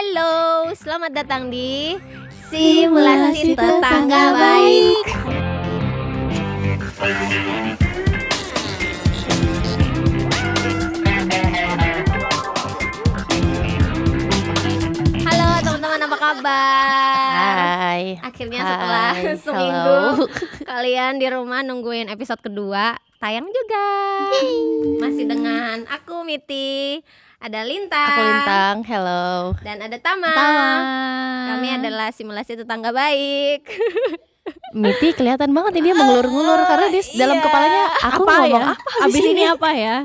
Halo, selamat datang di Simulasi Tetangga Baik. Halo teman-teman, apa kabar? Hai. Akhirnya setelah seminggu kalian di rumah nungguin episode kedua tayang juga. Masih dengan aku Miti, ada Lintang. Aku Lintang, hello. Dan ada Tama. Kami adalah Simulasi Tetangga Baik. Miti kelihatan banget ini dia mengulur-ngulur karena di dalam kepalanya aku ngomong ya? apa abis ini apa ya?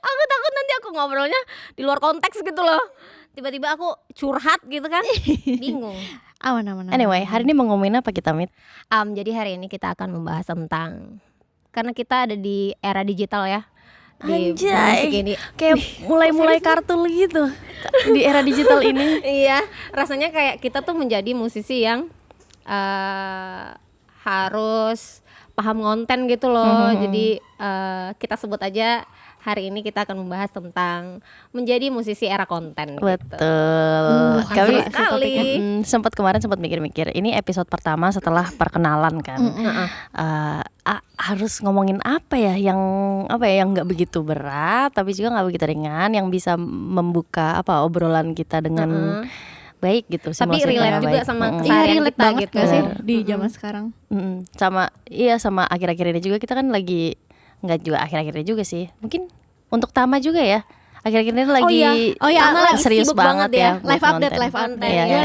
Aku takut nanti aku ngobrolnya di luar konteks gitu loh. Tiba-tiba aku curhat gitu kan. Bingung. Aman. Anyway, hari ini mau ngomongin apa kita, Mit? Jadi hari ini kita akan membahas tentang, karena kita ada di era digital ya. Di musik ini. Kayak mulai kartun gitu di era digital ini. Iya, rasanya kayak kita tuh menjadi musisi yang harus paham konten gitu loh. Jadi kita sebut aja hari ini kita akan membahas tentang menjadi musisi era konten. Betul. Kami sekali sempat mikir-mikir. Ini episode pertama setelah perkenalan kan. Harus ngomongin apa ya yang nggak begitu berat, tapi juga nggak begitu ringan, yang bisa membuka obrolan kita dengan baik gitu. Tapi relate juga sama keseharian relate kita banget gitu gak sih di zaman sekarang. Sama akhir-akhir ini juga kita kan lagi, nggak juga akhir-akhir ini juga sih, mungkin untuk Tama juga ya, akhir-akhir ini lagi Tama lagi serius sibuk banget ya Live update.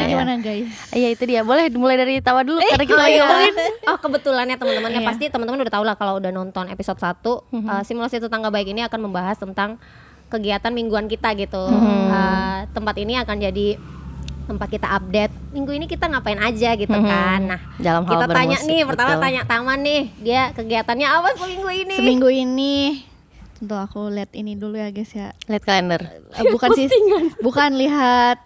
Gimana guys? Iya itu dia, boleh mulai dari Tama dulu karena kita lagi ngomongin. Kebetulan ya teman-teman, ya pasti teman-teman udah tahu lah kalau udah nonton episode 1. Simulasi Tetangga Baik ini akan membahas tentang kegiatan mingguan kita gitu. Tempat ini akan jadi tempat kita update minggu ini kita ngapain aja gitu kan. Nah, dalam hal kita tanya bermusik, nih, pertama betul. tanya Taman nih, dia kegiatannya apa Seminggu ini tentu aku lihat ini dulu ya guys ya. Lihat kalender. Bukan lihat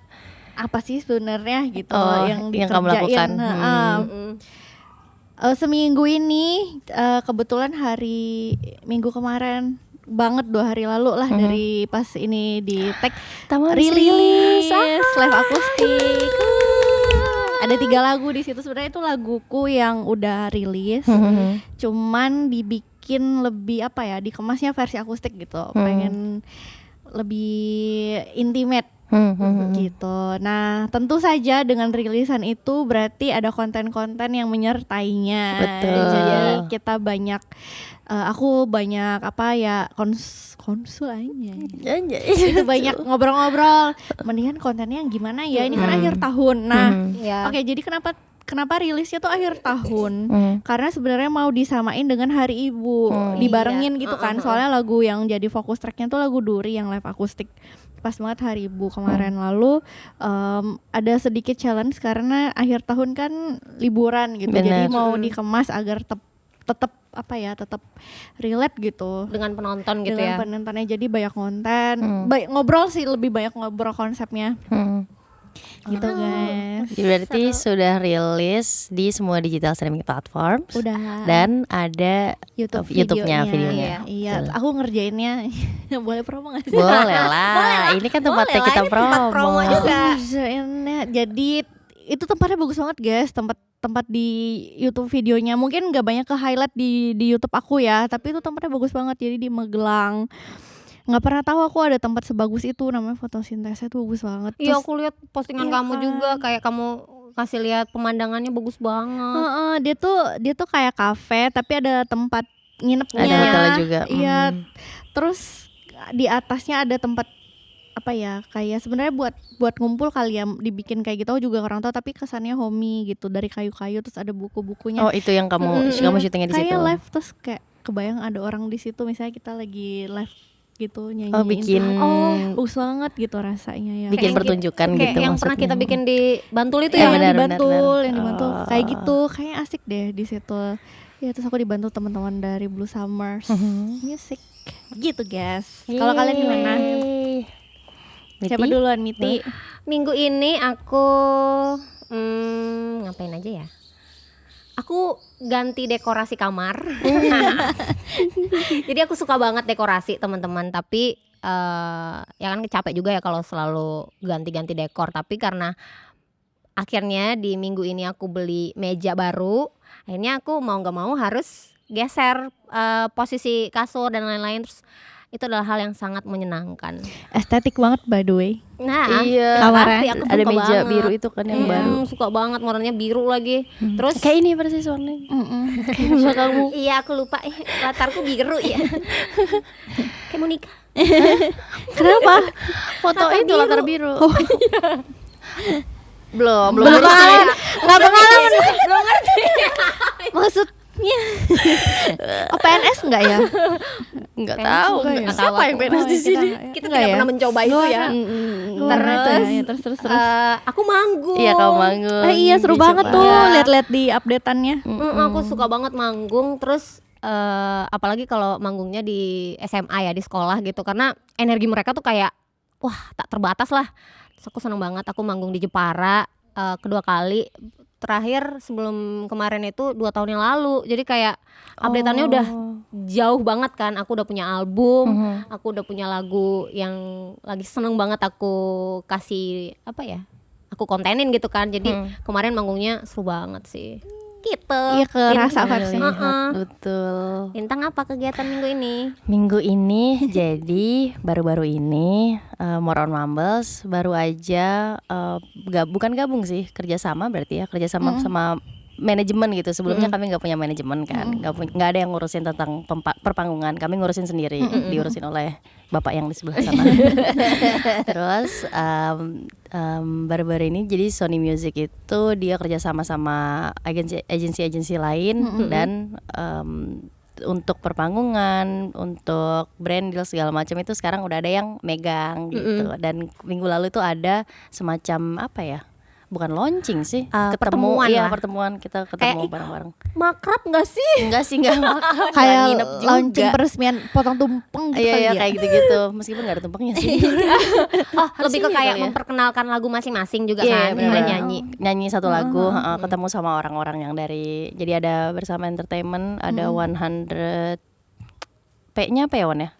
apa sih sebenarnya gitu yang kamu lakukan. Seminggu ini kebetulan hari Minggu kemarin banget 2 hari lalu lah dari pas ini di tag rilis live akustik. Ada 3 lagu di situ. Sebenarnya itu laguku yang udah rilis, cuman dibikin lebih dikemasnya versi akustik gitu. Pengen lebih intimate gitu. Nah, tentu saja dengan rilisan itu berarti ada konten-konten yang menyertainya. Betul. Jadi kita banyak aku banyak konsul aja. Itu banyak ngobrol-ngobrol. Mendingan kontennya yang gimana ya? Ini kan akhir tahun. Nah, oke, jadi kenapa rilisnya tuh akhir tahun? Karena sebenarnya mau disamain dengan Hari Ibu, dibarengin gitu kan. Soalnya lagu yang jadi fokus tracknya tuh lagu Duri yang live akustik. Pas banget Hari Ibu kemarin lalu ada sedikit challenge karena akhir tahun kan liburan gitu. Jadi mau dikemas agar tetap relate gitu dengan penonton gitu dengan ya. penontonnya, jadi banyak konten, ngobrol sih, lebih banyak ngobrol konsepnya. Gitu guys. Berarti sudah rilis di semua digital streaming platform. Udah. Dan ada YouTube-nya, videonya. Iya, aku ngerjainnya. Boleh promo gak sih? Boleh lah. Ini kan tempatnya kita promo juga. Jadi itu tempatnya bagus banget guys, tempat di YouTube videonya. Mungkin nggak banyak ke highlight di YouTube aku ya, tapi itu tempatnya bagus banget. Jadi di Magelang. Nggak pernah tahu aku ada tempat sebagus itu, namanya Fotosintesa, itu bagus banget. Iya, aku lihat postingan kamu juga, kayak kamu kasih lihat pemandangannya bagus banget. Dia tuh kayak kafe tapi ada tempat nginepnya. Ada hotelnya juga. Iya. Terus di atasnya ada tempat kayak sebenarnya buat ngumpul kali ya, dibikin kayak gitu. Aku juga kurang tahu, tapi kesannya homey gitu, dari kayu-kayu, terus ada buku-bukunya. Oh, itu yang kamu syutingnya di situ. Kayak live, terus kayak kebayang ada orang di situ, misalnya kita lagi live gitu nyanyiin. Oh, bikin bagus banget gitu rasanya ya. Bikin Kayak pertunjukan kayak gitu yang maksudnya. pernah kita bikin di Bantul itu yang ya. di Bantul. Kayak gitu, kayak asik deh di situ. Ya, terus aku dibantu teman-teman dari Blue Summers Music. Gitu guys. Kalau kalian gimana? Miti? Siapa duluan, Miti? Minggu ini aku ngapain aja ya? Aku ganti dekorasi kamar. Jadi aku suka banget dekorasi teman-teman, tapi ya kan capek juga ya kalau selalu ganti-ganti dekor. Tapi karena akhirnya di minggu ini aku beli meja baru, akhirnya aku mau nggak mau harus geser posisi kasur dan lain-lain. Terus itu adalah hal yang sangat menyenangkan. Estetik banget by the way. Nah, Iya, pasti aku ada suka meja banget. biru itu kan yang baru. Suka banget, warnanya biru lagi. Terus Kayak ini persis warnanya. Kayak belakangmu. iya aku lupa latarku biru ya. Kayak mau nikah. Kenapa? Foto itu latar biru. Belum Pengalaman. Nggak pengalaman. Belum ngerti. Maksudnya PNS enggak ya? Enggak tahu. Nggak tahu Siapa yang aku. PNS di sini? Kita tidak pernah mencoba itu ya. Terus. Aku manggung. Iya, kamu manggung. Iya seru Dicoba. banget tuh lihat-lihat di updateannya. Aku suka banget manggung. Terus apalagi kalau manggungnya di SMA ya, di sekolah gitu, karena energi mereka tuh kayak wah tak terbatas lah. Terus aku seneng banget. Aku manggung di Jepara kedua kali. Terakhir sebelum kemarin itu 2 tahun yang lalu. Jadi kayak updateannya udah jauh banget kan. Aku udah punya album, aku udah punya lagu yang lagi seneng banget aku kasih aku kontenin gitu kan. Jadi kemarin manggungnya seru banget sih. Gitu. Iya, kerasa vibes-nya. Betul. Lintang apa kegiatan minggu ini? Minggu ini jadi baru-baru ini More on Mumbles baru aja bukan gabung sih, kerjasama berarti ya, kerjasama sama manajemen gitu. Sebelumnya kami nggak punya manajemen kan, nggak ada yang ngurusin tentang perpanggungan, kami ngurusin sendiri, diurusin oleh bapak yang di sebelah sana. Terus baru-baru ini jadi Sony Music itu dia kerjasama sama agensi lain dan untuk perpanggungan, untuk brand deal segala macam itu sekarang udah ada yang megang gitu. Dan minggu lalu itu ada semacam apa ya? Bukan launching sih, pertemuan lah. pertemuan kita ketemu Kayak, bareng-bareng. Makrab gak sih? Enggak sih, enggak makan, Kayak nginep juga. launching peresmian potong tumpeng gitu kali Iya, ya. kayak gitu-gitu. Meskipun gak ada tumpengnya sih. Lebih ke Harusnya kayak kali ya. memperkenalkan lagu masing-masing juga Iya, kan. bener. Kalian nyanyi. Satu lagu, ketemu sama orang-orang yang dari, jadi ada bersama entertainment, ada 100 P-nya apa ya Wan ya?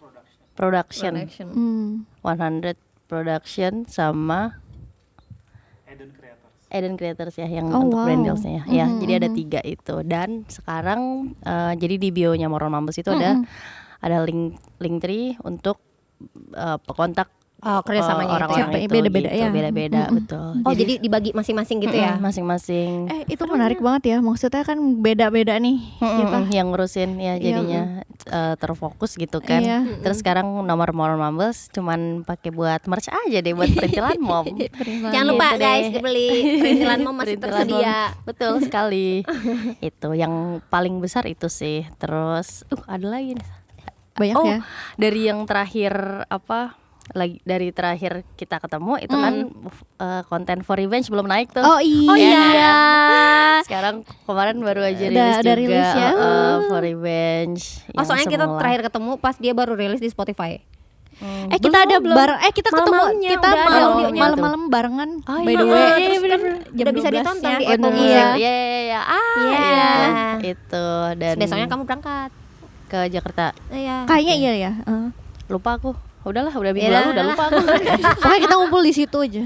Production. 100 Production sama Eden Creators ya yang untuk brand deals-nya ya. Jadi ada 3 itu. Dan sekarang jadi di bio-nya More on Mumbles itu ada link tree untuk kontak kerjasamanya orang-orang itu beda-beda gitu, ya. beda-beda betul. Oh jadi dibagi masing-masing gitu ya? Masing-masing Itu menarik banget ya. Maksudnya kan beda-beda nih kita. yang ngurusin ya jadinya terfokus gitu kan. Iya. Terus sekarang nomor More on Mumbles cuman pakai buat merch aja deh, buat perintilan mom. Jangan lupa Gitu guys deh. dibeli, perintilan mom masih Perintilan tersedia. Mom. Betul sekali. Itu yang paling besar itu sih. Terus ada lagi nih. Banyak ya. Dari yang terakhir dari terakhir kita ketemu itu kan konten For Revenge belum naik tuh. Oh iya. Sekarang kemarin baru aja Udah rilis juga rilis ya. For Revenge. Oh yang soalnya kita semula. terakhir ketemu pas dia baru rilis di Spotify. Kita ada bareng kita ketemu Malam-malamnya kita udah ada audionya malam-malam barengan Oh, by iya, the way. iya, Terus kan bener-bener. udah bisa 12-nya. ditonton di Bener. Apple Iya, Music. iya. Iya. Itu dan Besoknya kamu berangkat. ke Jakarta. Iya. Kayaknya iya ya. Lupa aku. Udah minggu Yalah. lalu udah lupa aku. Pokoknya kita ngumpul di situ aja.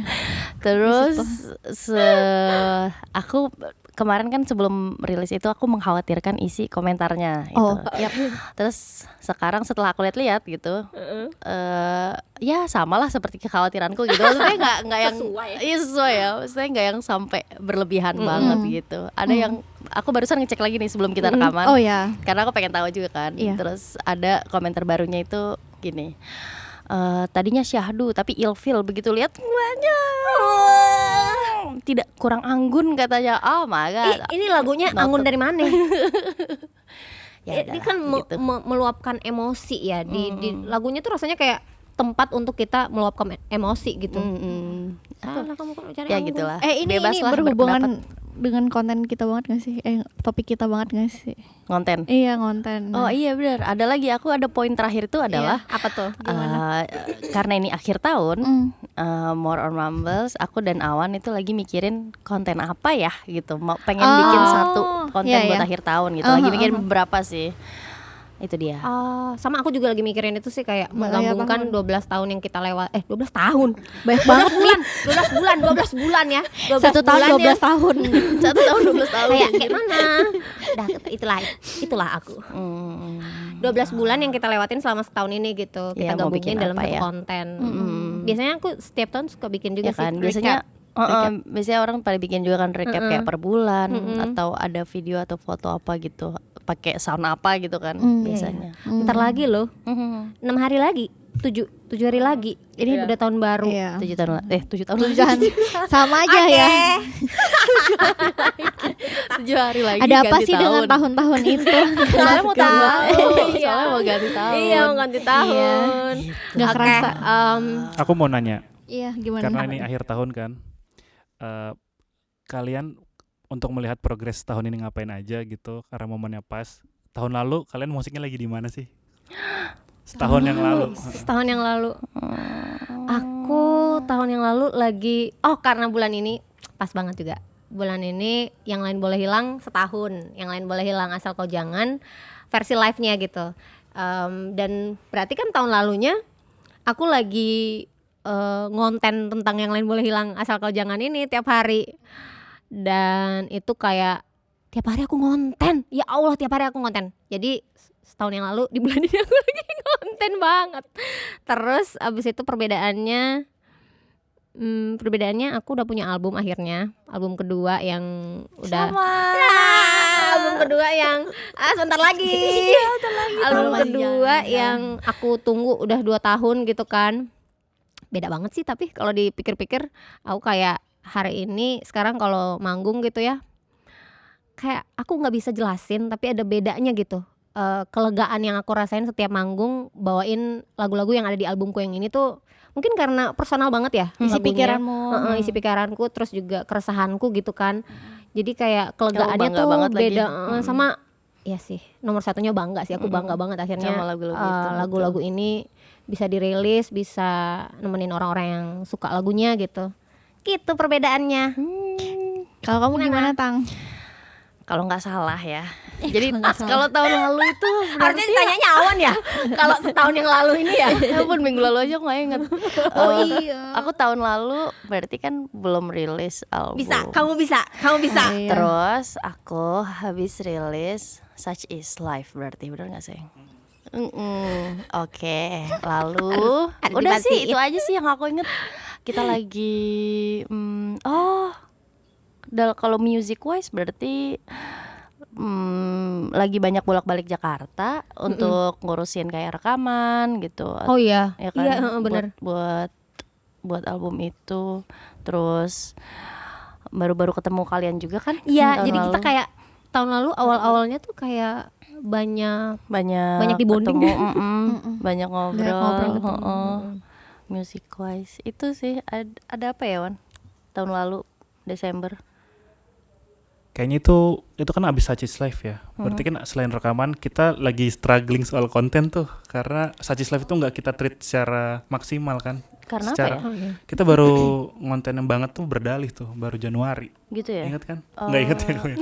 Terus aku kemarin kan sebelum rilis itu aku mengkhawatirkan isi komentarnya itu. Oh, Terus sekarang setelah aku lihat-lihat gitu, ya samalah seperti kekhawatiranku gitu. Maksudnya nggak yang iya sesuai ya. Maksudnya nggak yang sampai berlebihan banget gitu. Ada yang aku barusan ngecek lagi nih sebelum kita rekaman. Oh ya. Karena aku pengen tahu juga kan. Iya. Terus ada komentar barunya itu gini. Tadinya syahdu tapi ilfil begitu lihat banyak. Tidak kurang anggun katanya. Oh my god. Ini lagunya Noted. anggun dari mana? Ya Ini udahlah, kan gitu. meluapkan emosi ya di lagunya tuh rasanya kayak tempat untuk kita meluapkan emosi gitu. Salah kamu kan bicara Ya anggun. gitulah. Ini Bebaslah berhubungan berpendapat. dengan konten kita banget gak sih? Topik kita banget gak sih? Konten. Iya, konten. Oh iya benar. Ada lagi aku ada poin terakhir itu adalah Apa tuh? karena ini akhir tahun, More on Mumbles, aku dan Awan itu lagi mikirin konten apa ya gitu. Pengen bikin satu konten iya, buat iya. akhir tahun gitu. Lagi mikirin beberapa sih. itu dia. Sama aku juga lagi mikirin itu sih, kayak Bahaya menggabungkan banget. 12 tahun yang kita lewat 12 tahun. Banyak banget nih. 12 bulan ya. 12 1 tahun bulan 12 tahun. 1 tahun 12 tahun. Kayak mana? Dah itulah aku. 12 bulan yang kita lewatin selama setahun ini gitu. Kita Iya, mau bikin gabungin dalam apa satu ya? konten. Biasanya aku setiap tahun suka bikin juga Ya kan, sih. biasanya recap. biasanya orang pada bikin juga kan recap kayak per bulan atau ada video atau foto apa gitu, pakai sound apa gitu kan biasanya. Ntar lagi loh, 6 hari lagi, 7 hari lagi. Ini udah tahun baru. Iya. 7 tahun 7 tahun Jangan sama aja ya. 7 hari lagi. Ada apa ganti sih dengan tahun-tahun itu? Soalnya mau tahu. Iya. Soalnya mau ganti tahun. Iya, mau ganti tahun. Nggak Oke, kerasa. Aku mau nanya, Iya, gimana? karena ini akhir tahun kan, kalian untuk melihat progres tahun ini ngapain aja gitu, karena momennya pas. Tahun lalu kalian musiknya lagi di mana sih? Setahun yang lalu. Setahun yang lalu. Aku tahun yang lalu lagi karena bulan ini pas banget juga. Bulan ini Yang Lain Boleh Hilang setahun. Yang Lain Boleh Hilang Asal Kau Jangan versi live-nya gitu. Dan berarti kan tahun lalunya aku lagi ngonten tentang Yang Lain Boleh Hilang Asal Kau Jangan ini tiap hari. Dan itu kayak tiap hari aku ngonten. Ya Allah, tiap hari aku ngonten. Jadi setahun yang lalu di bulan ini aku lagi ngonten banget. Terus abis itu perbedaannya aku udah punya album akhirnya. Album kedua yang udah album kedua yang sebentar lagi. Album kedua yang aku tunggu udah 2 tahun gitu kan. Beda banget sih, tapi kalau dipikir-pikir aku kayak hari ini sekarang kalau manggung gitu ya, kayak aku nggak bisa jelasin, tapi ada bedanya gitu. Kelegaan yang aku rasain setiap manggung bawain lagu-lagu yang ada di albumku yang ini tuh mungkin karena personal banget ya, Isi lagunya. pikiranmu. Isi pikiranku, terus juga keresahanku gitu kan. Jadi kayak kelegaannya bangga tuh banget beda lagi. sama ya sih, nomor satunya bangga sih, aku bangga banget akhirnya Sama lagu-lagu itu, lagu-lagu ini bisa dirilis, bisa nemenin orang-orang yang suka lagunya gitu. Gitu perbedaannya. Kalau kamu gimana, Tang? Kalau nggak salah ya. Jadi kalau tahun lalu itu Harusnya ditanyanya Awan ya. Kalau setahun yang lalu ini ya. ya pun minggu lalu aja aku nggak inget. Iya. Aku tahun lalu berarti kan belum rilis album. Kamu bisa. Iya. Terus aku habis rilis Such Is Life, berarti bener nggak sih? Oke. Lalu udah sih itu aja sih yang aku inget. Kita lagi kalau music wise berarti lagi banyak bolak-balik Jakarta untuk ngurusin kayak rekaman gitu. Oh iya. Ya kan? Iya, bener. Buat album itu. Terus baru-baru ketemu kalian juga kan? Iya, tahun jadi kita lalu. kayak tahun lalu awal-awalnya tuh kayak banyak banyak di bonding. ketemu, banyak ngobrol, Banyak ngobrol, ketemu. music wise itu sih ada apa ya, Wan? Tahun lalu Desember. Kayaknya itu kan abis Such Is Life ya. Berarti kan selain rekaman kita lagi struggling soal konten tuh, karena Such Is Life itu nggak kita treat secara maksimal kan. Karena secara, apa ya? Kita baru ngonten yang banget tuh berdalih tuh baru Januari. Gitu ya? Ingat kan? Nggak ingat ya kamu ya?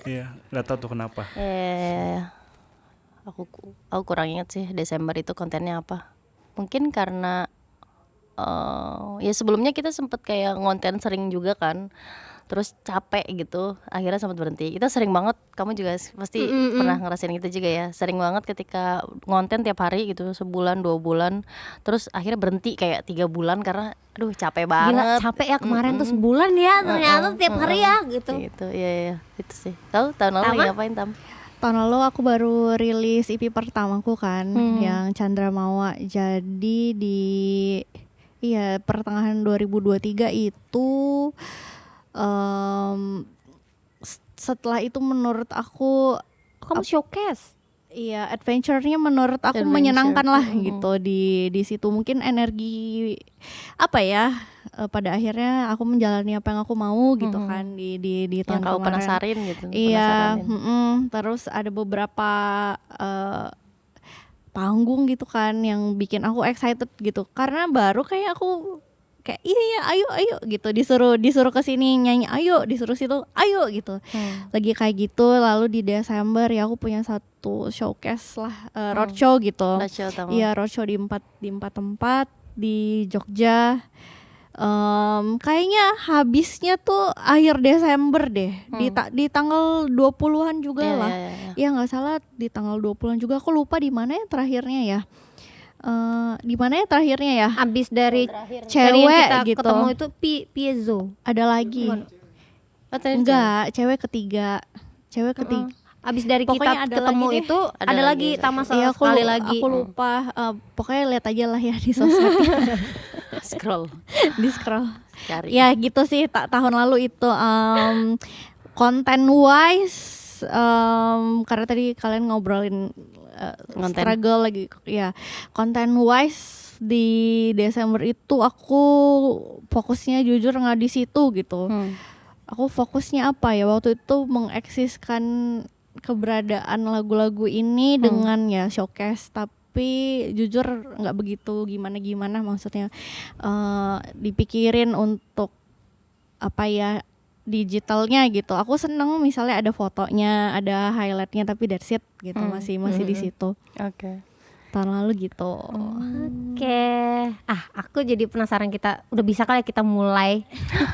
Iya, nggak tahu tuh kenapa. Aku kurang ingat sih Desember itu kontennya apa. Mungkin karena ya sebelumnya kita sempet kayak ngonten sering juga kan. Terus capek gitu, akhirnya sempat berhenti. Kita sering banget, kamu juga pasti pernah ngerasain gitu juga ya. Sering banget ketika ngonten tiap hari gitu, sebulan 2 bulan, terus akhirnya berhenti kayak 3 bulan karena aduh capek banget. Gila, capek ya kemarin tuh sebulan ya, ternyata tiap hari ya gitu. Gitu, iya itu sih. Tahu tahun lalu lagi ngapain, Tam? Tahun lalu aku baru rilis EP pertamaku kan, yang Chandra Mawa. Jadi di pertengahan 2023 itu setelah itu menurut aku Kamu showcase. iya adventure-nya menurut aku Adventure. menyenangkan lah gitu di situ. Mungkin energi apa ya, pada akhirnya aku menjalani apa yang aku mau gitu kan di tahun Yang kau kemarin. penasarin gitu. Iya, penasaranin. terus ada beberapa panggung gitu kan yang bikin aku excited gitu, karena baru kayak aku kayak iya ayo gitu, disuruh ke sini nyanyi ayo, disuruh situ ayo gitu. Lagi kayak gitu. Lalu di Desember ya aku punya satu showcase lah, roadshow gitu. Iya, roadshow di empat tempat di Jogja. Kayaknya habisnya tuh akhir Desember deh. Di tanggal 20-an juga lah. Ya nggak salah di tanggal 20-an juga. Aku lupa di mana ya terakhirnya ya. Di mana ya terakhirnya ya? Abis dari cewek yang kita gitu. ketemu itu Piezo. Ada lagi. Enggak, cewek ketiga. Abis dari Pokoknya kita ada ketemu lagi deh. itu ada lagi Tama Iya, sekali lagi. Aku lupa. Pokoknya lihat aja lah ya di sosmed. Di scroll. Cari. Ya gitu sih tahun lalu itu. Content wise, karena tadi kalian ngobrolin struggle lagi ya. Content wise di Desember itu aku fokusnya jujur nggak di situ gitu. Aku fokusnya apa ya waktu itu mengeksiskan keberadaan lagu-lagu ini dengan ya showcase, tapi jujur nggak begitu gimana maksudnya dipikirin untuk apa ya digitalnya gitu. Aku seneng misalnya ada fotonya, ada highlightnya, tapi that's it gitu, masih di situ. Tahun lalu gitu. Oke. Aku jadi penasaran, kita udah bisa kali ya kita mulai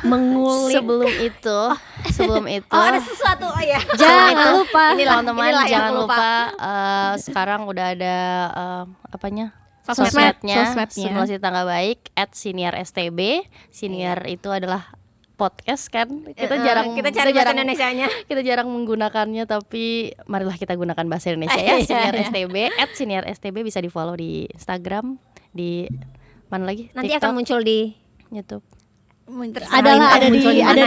mengulik. Sebelum itu ada sesuatu ya. Jangan lupa teman-teman jangan lupa sekarang udah ada sosmednya Simulasi Tangga Baik @siniar_stb. Siniar itu adalah podcast kan, kita cari bahasa Indonesianya. Kita jarang menggunakannya, tapi marilah kita gunakan bahasa Indonesia ya. Siniar STB @siniar_stb bisa di follow di Instagram, di mana lagi? Nanti TikTok, akan muncul di YouTube. ada di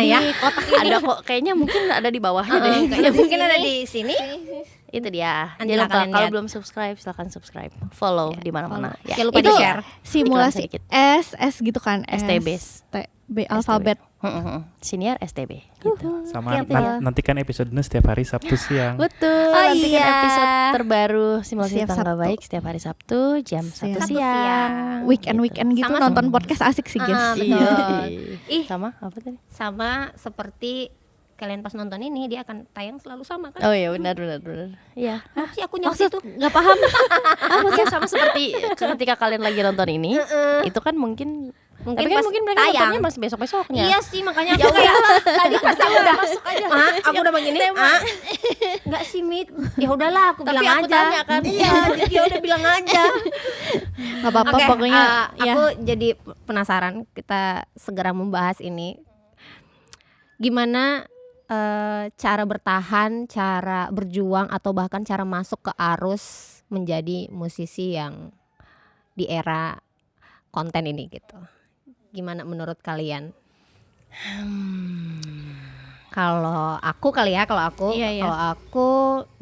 ya? kotak ini. Ada kok, kayaknya mungkin ada di bawahnya deh. Kayaknya mungkin ada di sini. Itu dia. Nanti Jangan lupa kalian kalau lihat. belum subscribe silahkan subscribe, follow di mana-mana. Ya. Jangan lupa Itu di-share. simulasi sedikit. S gitu kan. STB. B alfabet. Siniar STB gitu. Sama nantikan episodenya setiap hari Sabtu siang. Betul. Oh Nantikan iya. episode terbaru Simulasi Setiap Tangga Sabtu. Baik setiap hari Sabtu jam 1 Sabtu siang. Weekend gitu Sama nonton podcast asik sih guys. Betul. Iya. Sama apa tadi? Sama seperti kalian pas nonton ini, dia akan tayang selalu sama kan? Oh iya, benar. Iya. Apa sih aku nyampe itu? Nggak paham. Maksudnya sama seperti ketika kalian lagi nonton ini, itu kan mungkin tapi kan pas mungkin mereka tayang. nontonnya masih besok-besoknya. Iya sih, makanya aku kayak tadi pas aku udah masuk aja. Aku udah begini. Enggak sih, Mit. Ya udahlah, aku Tapi bilang aku aja. tanya kan. Iya, dia udah bilang aja. Nggak apa-apa Oke, pokoknya. Ya. aku jadi penasaran, kita segera membahas ini. Gimana cara bertahan, cara berjuang, atau bahkan cara masuk ke arus menjadi musisi yang di era konten ini gitu. Gimana menurut kalian? Kalau aku Iya. kalau aku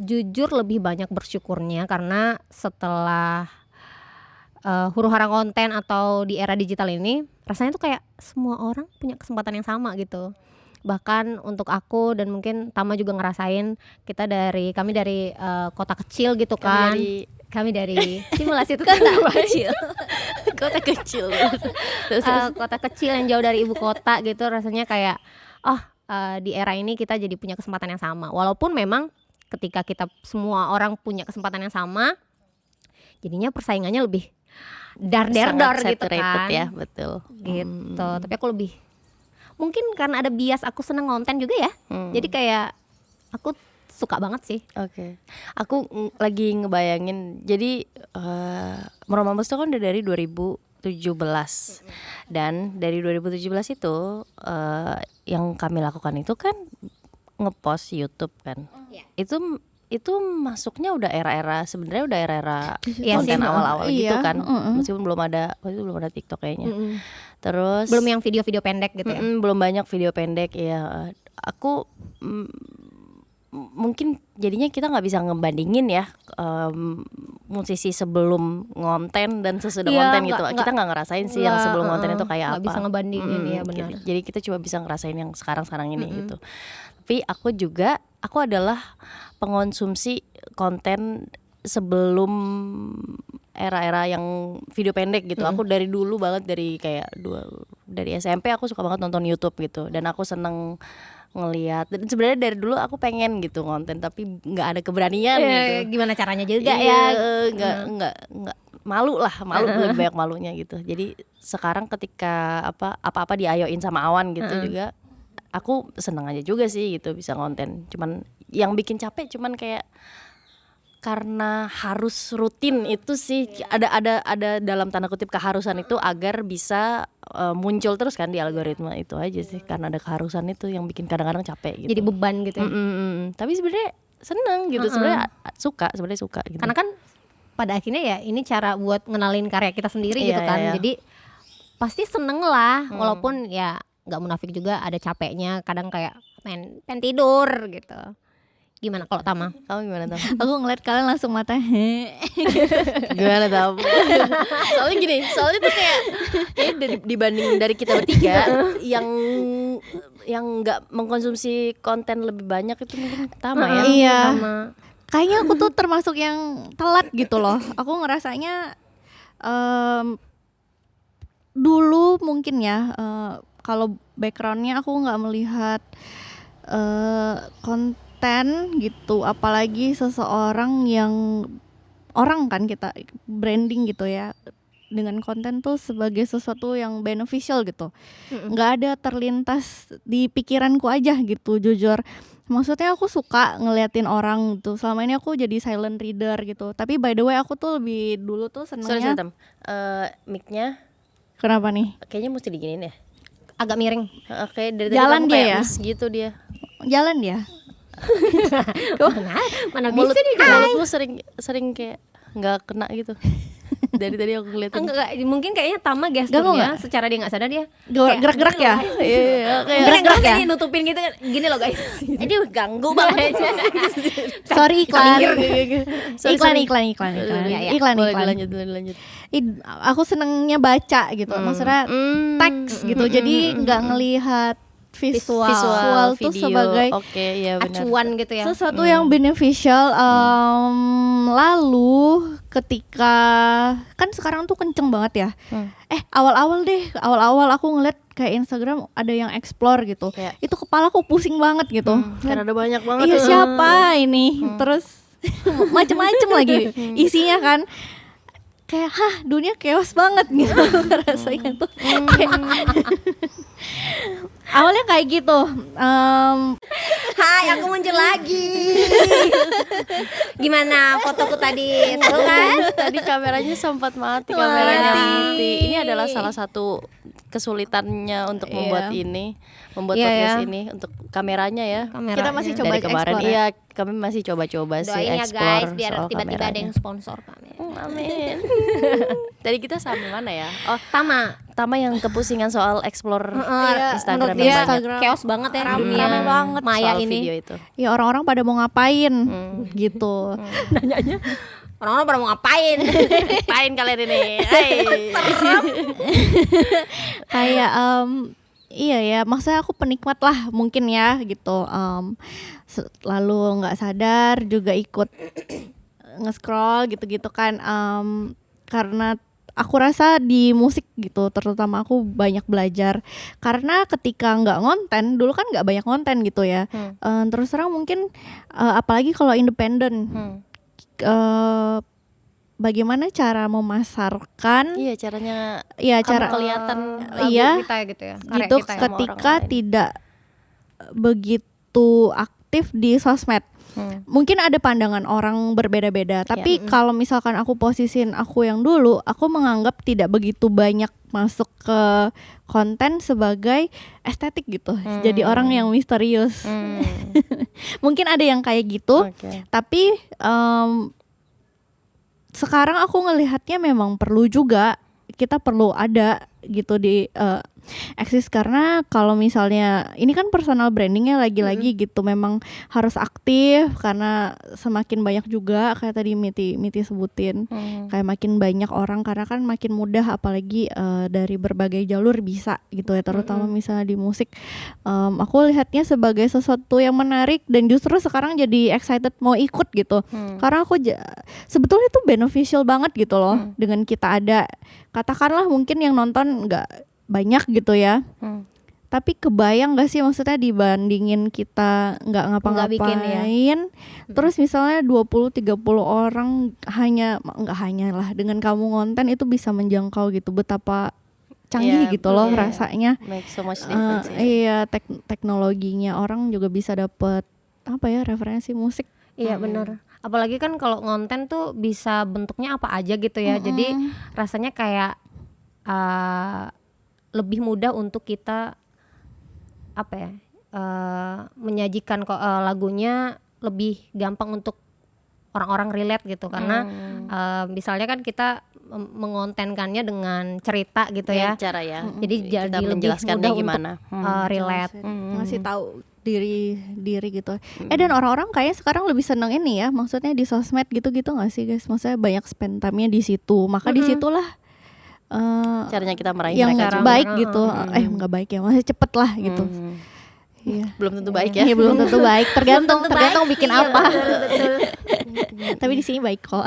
jujur lebih banyak bersyukurnya karena setelah huru-hara konten atau di era digital ini, rasanya tuh kayak semua orang punya kesempatan yang sama gitu. Bahkan untuk aku dan mungkin Tama juga ngerasain, kami dari kota kecil gitu kan. Kami dari Simulasi Tangga Baik. Kota kecil. Kota kecil yang jauh dari ibu kota gitu, rasanya kayak di era ini kita jadi punya kesempatan yang sama. Walaupun memang ketika kita semua orang punya kesempatan yang sama, jadinya persaingannya lebih dar gitu kan. Ya, betul. Gitu. Tapi aku lebih, mungkin karena ada bias aku seneng konten juga ya. Jadi kayak aku suka banget sih. Oke. Aku lagi ngebayangin, jadi Moron Mambels itu kan udah dari 2017. Dan dari 2017 itu yang kami lakukan itu kan ngepost YouTube kan. Itu masuknya udah era-era, sebenarnya udah era-era konten awal-awal gitu kan. Meskipun waktu itu belum ada TikTok kayaknya. Terus belum yang video-video pendek gitu ya. Belum banyak video pendek ya. Aku mungkin jadinya kita nggak bisa ngebandingin ya musisi sebelum ngonten dan sesudah konten gitu. Kita nggak ngerasain sih yang sebelum konten itu kayak apa. Nggak bisa ngebandingin, ya benar. Jadi kita cuma bisa ngerasain yang sekarang ini gitu. Tapi aku adalah pengonsumsi konten sebelum era-era yang video pendek gitu. Aku dari dulu banget, dari kayak dari SMP aku suka banget nonton YouTube gitu, dan aku seneng ngelihat. Dan sebenarnya dari dulu aku pengen gitu konten, tapi nggak ada keberanian gitu. Gimana caranya juga Nggak malu lebih banyak malunya gitu. Jadi sekarang ketika apa-apa diayoin sama Awan gitu juga, aku seneng aja juga sih gitu bisa konten. Cuman yang bikin capek cuman kayak karena harus rutin itu sih, ada dalam tanda kutip keharusan itu agar bisa muncul terus kan di algoritma itu aja sih, karena ada keharusan itu yang bikin kadang-kadang capek gitu. Jadi beban gitu ya. Tapi sebenarnya seneng gitu, sebenarnya suka gitu. Karena kan pada akhirnya ya ini cara buat ngenalin karya kita sendiri gitu kan. Jadi pasti seneng lah, walaupun ya nggak munafik juga ada capeknya, kadang kayak pengen tidur gitu. Gimana kalau Tama? Kamu gimana Tam? Aku ngeliat kalian langsung mata Gimana Tam? Soalnya tuh kayak dibanding dari kita bertiga yang nggak mengkonsumsi konten lebih banyak itu mungkin Tama ya. Iya. Tama. Kayaknya aku tuh termasuk yang telat gitu loh. Aku ngerasanya dulu mungkin ya, kalau backgroundnya aku nggak melihat konten gitu, apalagi seseorang yang orang kan kita branding gitu ya dengan konten tuh sebagai sesuatu yang beneficial gitu. Nggak ada terlintas di pikiranku aja gitu, jujur. Maksudnya aku suka ngeliatin orang gitu. Selama ini aku jadi silent reader gitu. Tapi by the way aku tuh lebih dulu tuh senengnya. Sorry, mic-nya Kenapa nih? kayaknya mesti diginiin ya. Agak miring. Oke, dari Jalan tadi kamu dia kayak ya? miss gitu dia. Jalan dia. Mana bisa nih Mulutmu sering kayak nggak kena gitu. Dari tadi aku ngeliatin. Enggak, mungkin kayaknya Tama Ganggu gesturnya nggak? secara dia nggak sadar dia Gerak-gerak ya? Iya, kayak gerak ya nutupin gitu kan, gini loh guys. ini ganggu banget. Sorry iklan. Sorry. Iklan. Iklan. Boleh dilanjut. Aku senengnya baca gitu. Maksudnya teks gitu. Jadi nggak ngelihat visual tuh video. sebagai Oke, iya benar. Acuan gitu ya. sesuatu yang beneficial. Lalu ketika kan sekarang tuh kenceng banget ya. Awal-awal aku ngeliat kayak Instagram ada yang explore gitu. Iya. Itu kepalaku pusing banget gitu. Karena ada banyak banget. Iya siapa ini? Terus macem-macem lagi isinya kan. Kayak dunia chaos banget gitu rasanya tuh. Awalnya kayak gitu. Hai, aku muncul lagi. Gimana fotoku tadi? Seru kan? Tadi kameranya sempat mati. Ini adalah salah satu kesulitannya untuk membuat podcast ini, untuk kameranya ya. Kita masih coba dari kemarin. explore ya. Iya, kami masih coba-coba sih Doain ya explore guys, biar soal tiba-tiba ada kameranya. yang sponsor kami. Amin. Tadi kita sampai mana ya? Oh, Tama yang kepusingan soal explore Instagram menurut yang dia banyak. chaos banget ya dunia rame banget maya Soal ini. video itu. Ya orang-orang pada mau ngapain gitu. Nanyanya orang-orang pada mau ngapain? Ngapain kalian ini? Hai. Kayak iya ya, maksudnya aku penikmat lah mungkin ya gitu. Lalu nggak sadar juga ikut nge-scroll gitu-gitu kan. Karena aku rasa di musik gitu, terutama aku banyak belajar. Karena ketika nggak ngonten, dulu kan nggak banyak ngonten gitu ya. Terus terang mungkin apalagi kalau independen. Bagaimana cara memasarkan? Iya, caranya Cara kelihatan Lagu kita gitu ya. Karya gitu kita ya. ketika orang lain. tidak begitu aktif di sosmed. Mungkin ada pandangan orang berbeda-beda, tapi kalau misalkan aku posisiin aku yang dulu, aku menganggap tidak begitu banyak masuk ke konten sebagai estetik gitu. Jadi orang yang misterius. Mungkin ada yang kayak gitu. Tapi sekarang aku ngelihatnya memang perlu juga, kita perlu ada gitu di eksis, karena kalau misalnya ini kan personal brandingnya lagi-lagi gitu, memang harus aktif karena semakin banyak juga kayak tadi Miti sebutin, kayak makin banyak orang karena kan makin mudah, apalagi dari berbagai jalur bisa gitu ya, terutama misalnya di musik. Aku lihatnya sebagai sesuatu yang menarik dan justru sekarang jadi excited mau ikut gitu, karena aku sebetulnya itu beneficial banget gitu loh dengan kita ada, katakanlah mungkin yang nonton nggak banyak gitu ya, tapi kebayang gak sih maksudnya dibandingin kita nggak ngapa-ngapain bikin, terus misalnya 20-30 orang nggak hanya lah dengan kamu ngonten itu bisa menjangkau gitu, betapa canggih gitu loh rasanya. Make so much difference. Iya, teknologinya orang juga bisa dapet apa ya, referensi musik. Iya benar. Apalagi kan kalau ngonten tuh bisa bentuknya apa aja gitu ya. Jadi rasanya kayak lebih mudah untuk kita apa ya, menyajikan lagunya lebih gampang untuk orang-orang relate gitu, karena misalnya kan kita mengontenkannya dengan cerita gitu ya. Cara ya. Jadi Kita jadi lebih menjelaskannya mudah gimana. untuk relate. Ngasih tahu diri gitu. Dan orang-orang kayaknya sekarang lebih seneng ini ya, maksudnya di sosmed gitu-gitu nggak sih guys? Maksudnya banyak spend time-nya di situ. Maka disitulah caranya kita meraih yang mereka juga. baik gitu. Nggak baik ya, masih cepet lah gitu. Iya. Belum tentu baik ya. Iya, belum tentu baik. Tergantung bikin Iya, apa. betul. Tapi di sini baik kok.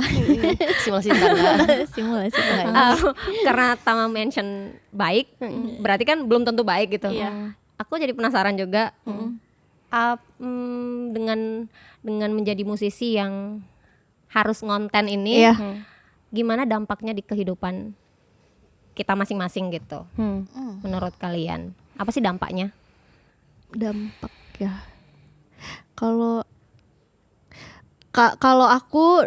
Simulasi tangga. Simulasi tangga. Karena Tama mention baik, berarti kan belum tentu baik gitu. Aku jadi penasaran juga dengan menjadi musisi yang harus ngonten ini, gimana dampaknya di kehidupan kita masing-masing gitu. Menurut kalian apa sih dampaknya? Dampak ya, kalau aku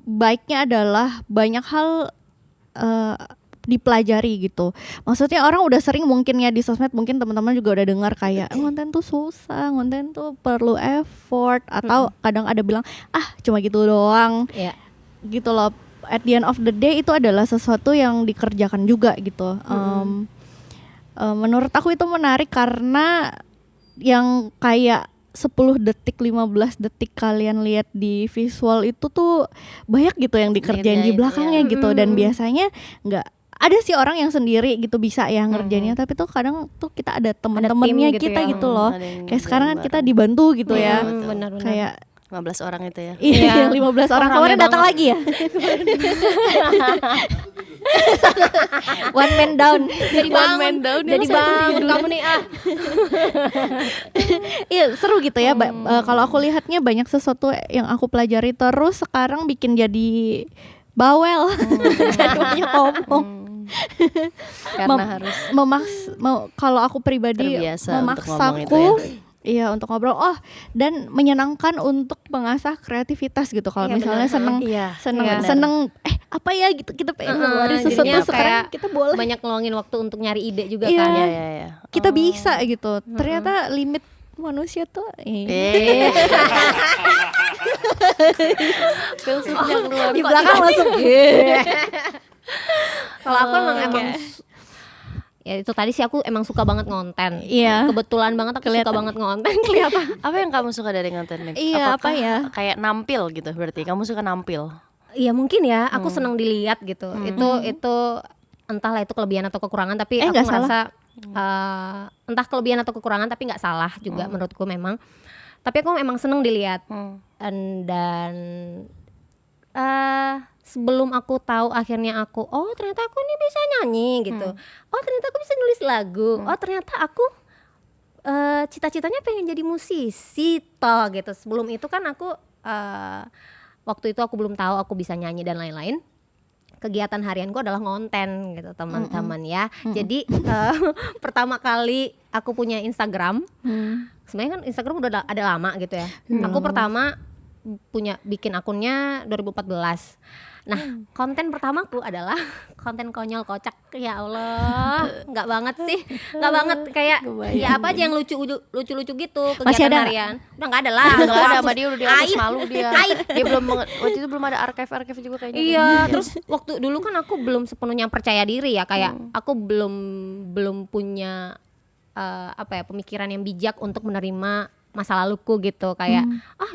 baiknya adalah banyak hal dipelajari gitu. Maksudnya orang udah sering mungkin ya di sosmed, mungkin teman-teman juga udah dengar kayak konten tuh susah, konten tuh perlu effort, atau kadang ada bilang cuma gitu doang. Gitu loh. At the end of the day itu adalah sesuatu yang dikerjakan juga gitu. Menurut aku itu menarik karena yang kayak 10 detik, 15 detik kalian lihat di visual itu tuh banyak gitu yang dikerjain di belakangnya gitu. Dan biasanya nggak ada sih orang yang sendiri gitu bisa ya ngerjainnya, tapi tuh kadang tuh kita ada teman-temannya gitu kita ya. gitu loh. Kayak sekarang kan kita dibantu gitu ya. Benar-benar. Kayak 15 orang itu ya. Iya, 15 orang kemarin datang lagi ya. One man down. Jadi bangun kamu nih Iya, seru gitu ya. Kalau aku lihatnya banyak sesuatu yang aku pelajari terus sekarang bikin jadi bawel. Jadi banyak ngomong. Karena harus kalau aku pribadi terbiasa untuk ngomong memaksaku itu ya. Iya, untuk ngobrol. Dan menyenangkan untuk mengasah kreativitas gitu. Kalau misalnya seneng apa ya gitu, kita pengen ngeluarin sesuatu sekarang kita boleh. Banyak ngeluangin waktu untuk nyari ide juga Iya. kan. Iya. Kita bisa gitu. Ternyata limit manusia tuh filsufnya keluar di belakang langsung. Kalau aku emang ya itu tadi sih, aku emang suka banget ngonten. Iya. Kebetulan banget aku suka banget ngonten. Kelihatan. Apa yang kamu suka dari ngonten, Min? Iya, Apakah apa ya? Kayak nampil gitu, berarti kamu suka nampil? Iya mungkin ya, aku senang dilihat gitu. Itu entahlah itu kelebihan atau kekurangan, tapi aku ngerasa entah kelebihan atau kekurangan, tapi nggak salah juga menurutku memang. Tapi aku emang seneng dilihat. Dan sebelum aku tahu akhirnya aku ternyata aku ini bisa nyanyi gitu. Ternyata aku bisa nulis lagu. Ternyata aku cita-citanya pengen jadi musisi toh gitu. Sebelum itu kan aku waktu itu aku belum tahu aku bisa nyanyi dan lain-lain. Kegiatan harianku adalah ngonten gitu teman-teman ya. Jadi pertama kali aku punya Instagram. Sebenarnya kan Instagram udah ada lama gitu ya. Aku pertama bikin akunnya 2014. Nah, konten pertamaku adalah konten konyol kocak. Ya Allah, nggak banget sih, nggak banget kayak ya apa aja yang lucu-lucu gitu Masih kegiatan ada harian. Udah nggak ada lah, Nggak ada, sama dia udah dihapus, Aib. malu dia. Dia belum waktu itu belum ada archive juga kayaknya. Iya, terus waktu dulu kan aku belum sepenuhnya percaya diri ya, kayak aku belum punya pemikiran yang bijak untuk menerima masa laluku gitu, kayak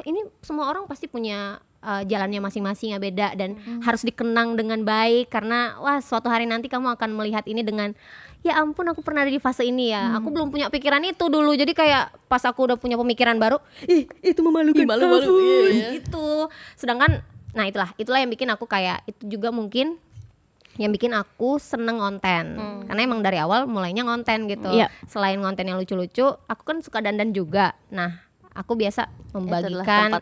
ini semua orang pasti punya jalannya masing-masing ya, beda dan harus dikenang dengan baik karena wah suatu hari nanti kamu akan melihat ini dengan ya ampun aku pernah ada di fase ini ya. Aku belum punya pikiran itu dulu, jadi kayak pas aku udah punya pemikiran baru, itu memalukan, malu-malu, iya. gitu. Sedangkan nah itulah yang bikin aku kayak itu juga mungkin yang bikin aku seneng konten karena emang dari awal mulainya konten gitu. Selain konten yang lucu-lucu, aku kan suka dandan juga. Nah aku biasa membagikan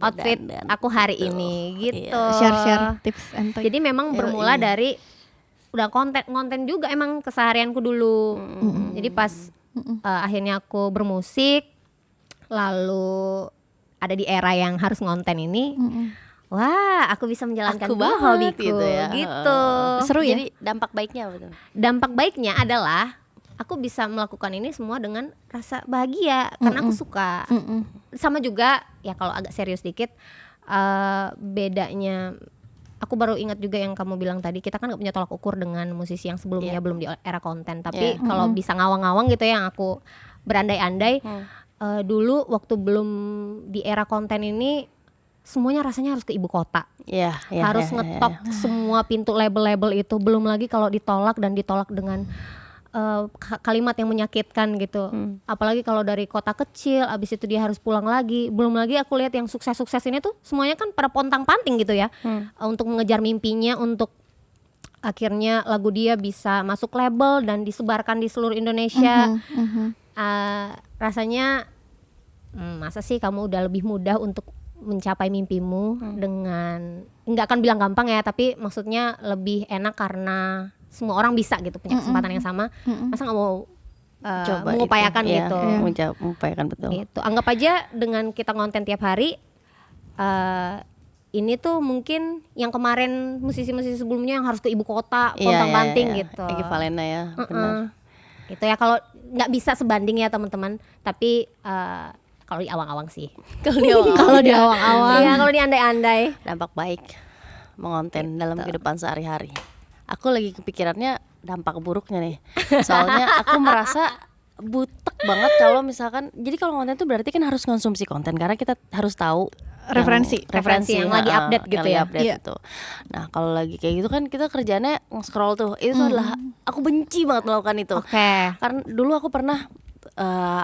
outfit aku hari ini gitu. Share tips and tricks. Jadi memang bermula dari udah konten juga emang keseharianku dulu. Jadi pas akhirnya aku bermusik, lalu ada di era yang harus ngonten ini. Wah, aku bisa menjalankan dua hobiku gitu, ya. Gitu. Seru ya. Jadi dampak baiknya apa tuh? Dampak baiknya adalah aku bisa melakukan ini semua dengan rasa bahagia karena aku suka. Sama juga ya kalau agak serius dikit, bedanya aku baru ingat juga yang kamu bilang tadi, kita kan gak punya tolak ukur dengan musisi yang sebelumnya belum di era konten. Tapi kalau bisa ngawang-ngawang gitu ya, yang aku berandai-andai dulu waktu belum di era konten ini semuanya rasanya harus ke ibu kota, harus ngetop semua pintu label-label itu. Belum lagi kalau ditolak dan ditolak dengan kalimat yang menyakitkan gitu. Apalagi kalau dari kota kecil, abis itu dia harus pulang lagi. Belum lagi aku lihat yang sukses-sukses ini tuh semuanya kan pada pontang-panting gitu ya, untuk mengejar mimpinya, untuk akhirnya lagu dia bisa masuk label dan disebarkan di seluruh Indonesia. Rasanya masa sih kamu udah lebih mudah untuk mencapai mimpimu dengan, nggak akan bilang gampang ya, tapi maksudnya lebih enak karena semua orang bisa gitu, punya kesempatan yang sama. Masa nggak mau mengupayakan itu, gitu? Mengupayakan betul. Gitu. Anggap aja dengan kita ngonten tiap hari, ini tuh mungkin yang kemarin musisi-musisi sebelumnya yang harus ke ibu kota, pontang-panting gitu. Equivalennya ya, benar. Gitu ya, kalau nggak bisa sebanding ya teman-teman, tapi kalau di awang-awang sih. Kalau di awang-awang. Iya, kalau di andai-andai. Dampak baik mengonten dalam kehidupan sehari-hari. Aku lagi kepikirannya dampak buruknya nih. Soalnya aku merasa butek banget kalau misalkan, jadi kalau konten tuh berarti kan harus konsumsi konten karena kita harus tahu referensi yang lagi update gitu ya. Gitu. Nah, kalau lagi kayak gitu kan kita kerjanya nge-scroll tuh. Itu adalah aku benci banget melakukan itu. Karena dulu aku pernah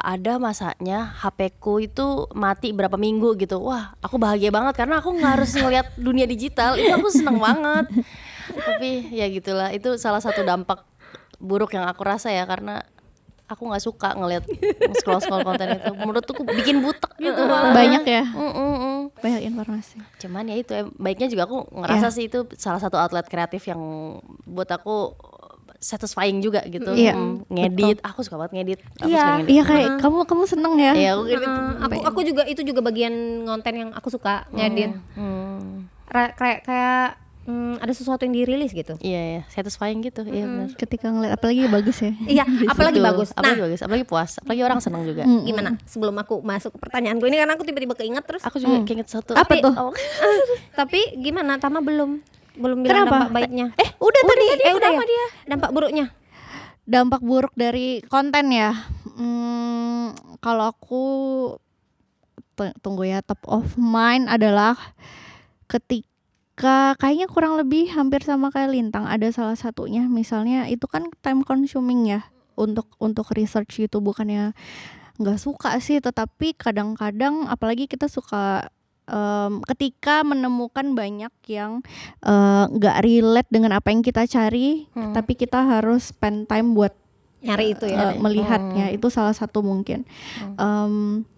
ada masanya HP-ku itu mati berapa minggu gitu. Wah, aku bahagia banget karena aku nggak harus ngeliat dunia digital. Itu aku seneng banget. Tapi ya gitulah, itu salah satu dampak buruk yang aku rasa ya, karena aku nggak suka ngeliat scroll konten itu. Menurutku bikin butek gitu. Banyak ya. Banyak informasi. Cuman ya itu baiknya juga aku ngerasa sih itu salah satu outlet kreatif yang buat aku satisfying juga gitu. Ngedit, aku suka banget ngedit. Iya kayak kamu seneng ya. Iya, aku juga, itu juga bagian konten yang aku suka, ngedit. Kayak ada sesuatu yang dirilis gitu. Iya, satisfying gitu. Iya benar. Ketika ngeliat apalagi bagus ya. Iya, apalagi bagus. Apalagi puas, apalagi orang senang juga. Gimana? Sebelum aku masuk ke pertanyaanku ini, karena aku tiba-tiba keinget terus. Aku juga keinget satu. Apa tuh? Tapi gimana? Tama belum bilang dampak baiknya. Udah tadi udah ya? Dia. Dampak buruknya. Dampak buruk dari konten ya. Kalau aku tunggu ya, top of mind adalah ketika kayaknya kurang lebih hampir sama kayak Lintang, ada salah satunya misalnya itu kan time consuming ya untuk research gitu, bukannya nggak suka sih, tetapi kadang-kadang apalagi kita suka ketika menemukan banyak yang nggak relate dengan apa yang kita cari, tapi kita harus spend time buat nyari itu ya, melihatnya. Itu salah satu mungkin.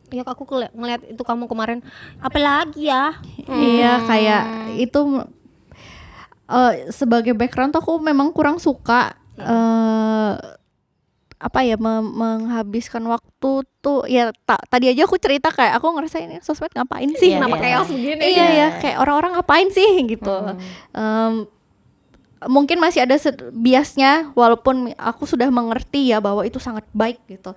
Ya aku ngeliat itu kamu kemarin, apalagi ya? Iya kayak itu sebagai background tuh aku memang kurang suka apa ya menghabiskan waktu tuh ya tadi aja aku cerita kayak aku ngerasain sosmed ngapain sih, Iya, Kenapa iya. chaos begini? iya ya kayak orang-orang ngapain sih gitu. Mungkin masih ada biasnya walaupun aku sudah mengerti ya bahwa itu sangat baik gitu.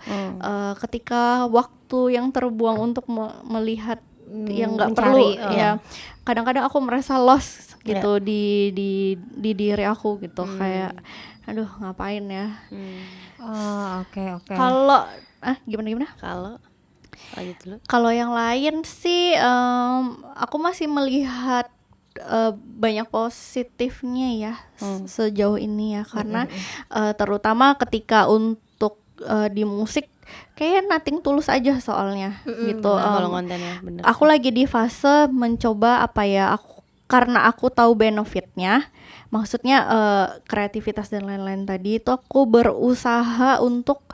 Ketika waktu yang terbuang untuk melihat yang nggak perlu mencari, ya kadang-kadang aku merasa lost gitu di diri aku gitu kayak aduh ngapain ya. Oh, oke. Kalau gimana Kalau lanjut dulu. kalau yang lain sih aku masih melihat banyak positifnya ya sejauh ini ya karena terutama ketika untuk di musik kayak nothing tulus aja soalnya gitu. Kalau kontennya bener. Aku lagi di fase mencoba apa ya karena aku tahu benefitnya, maksudnya kreativitas dan lain-lain tadi itu aku berusaha untuk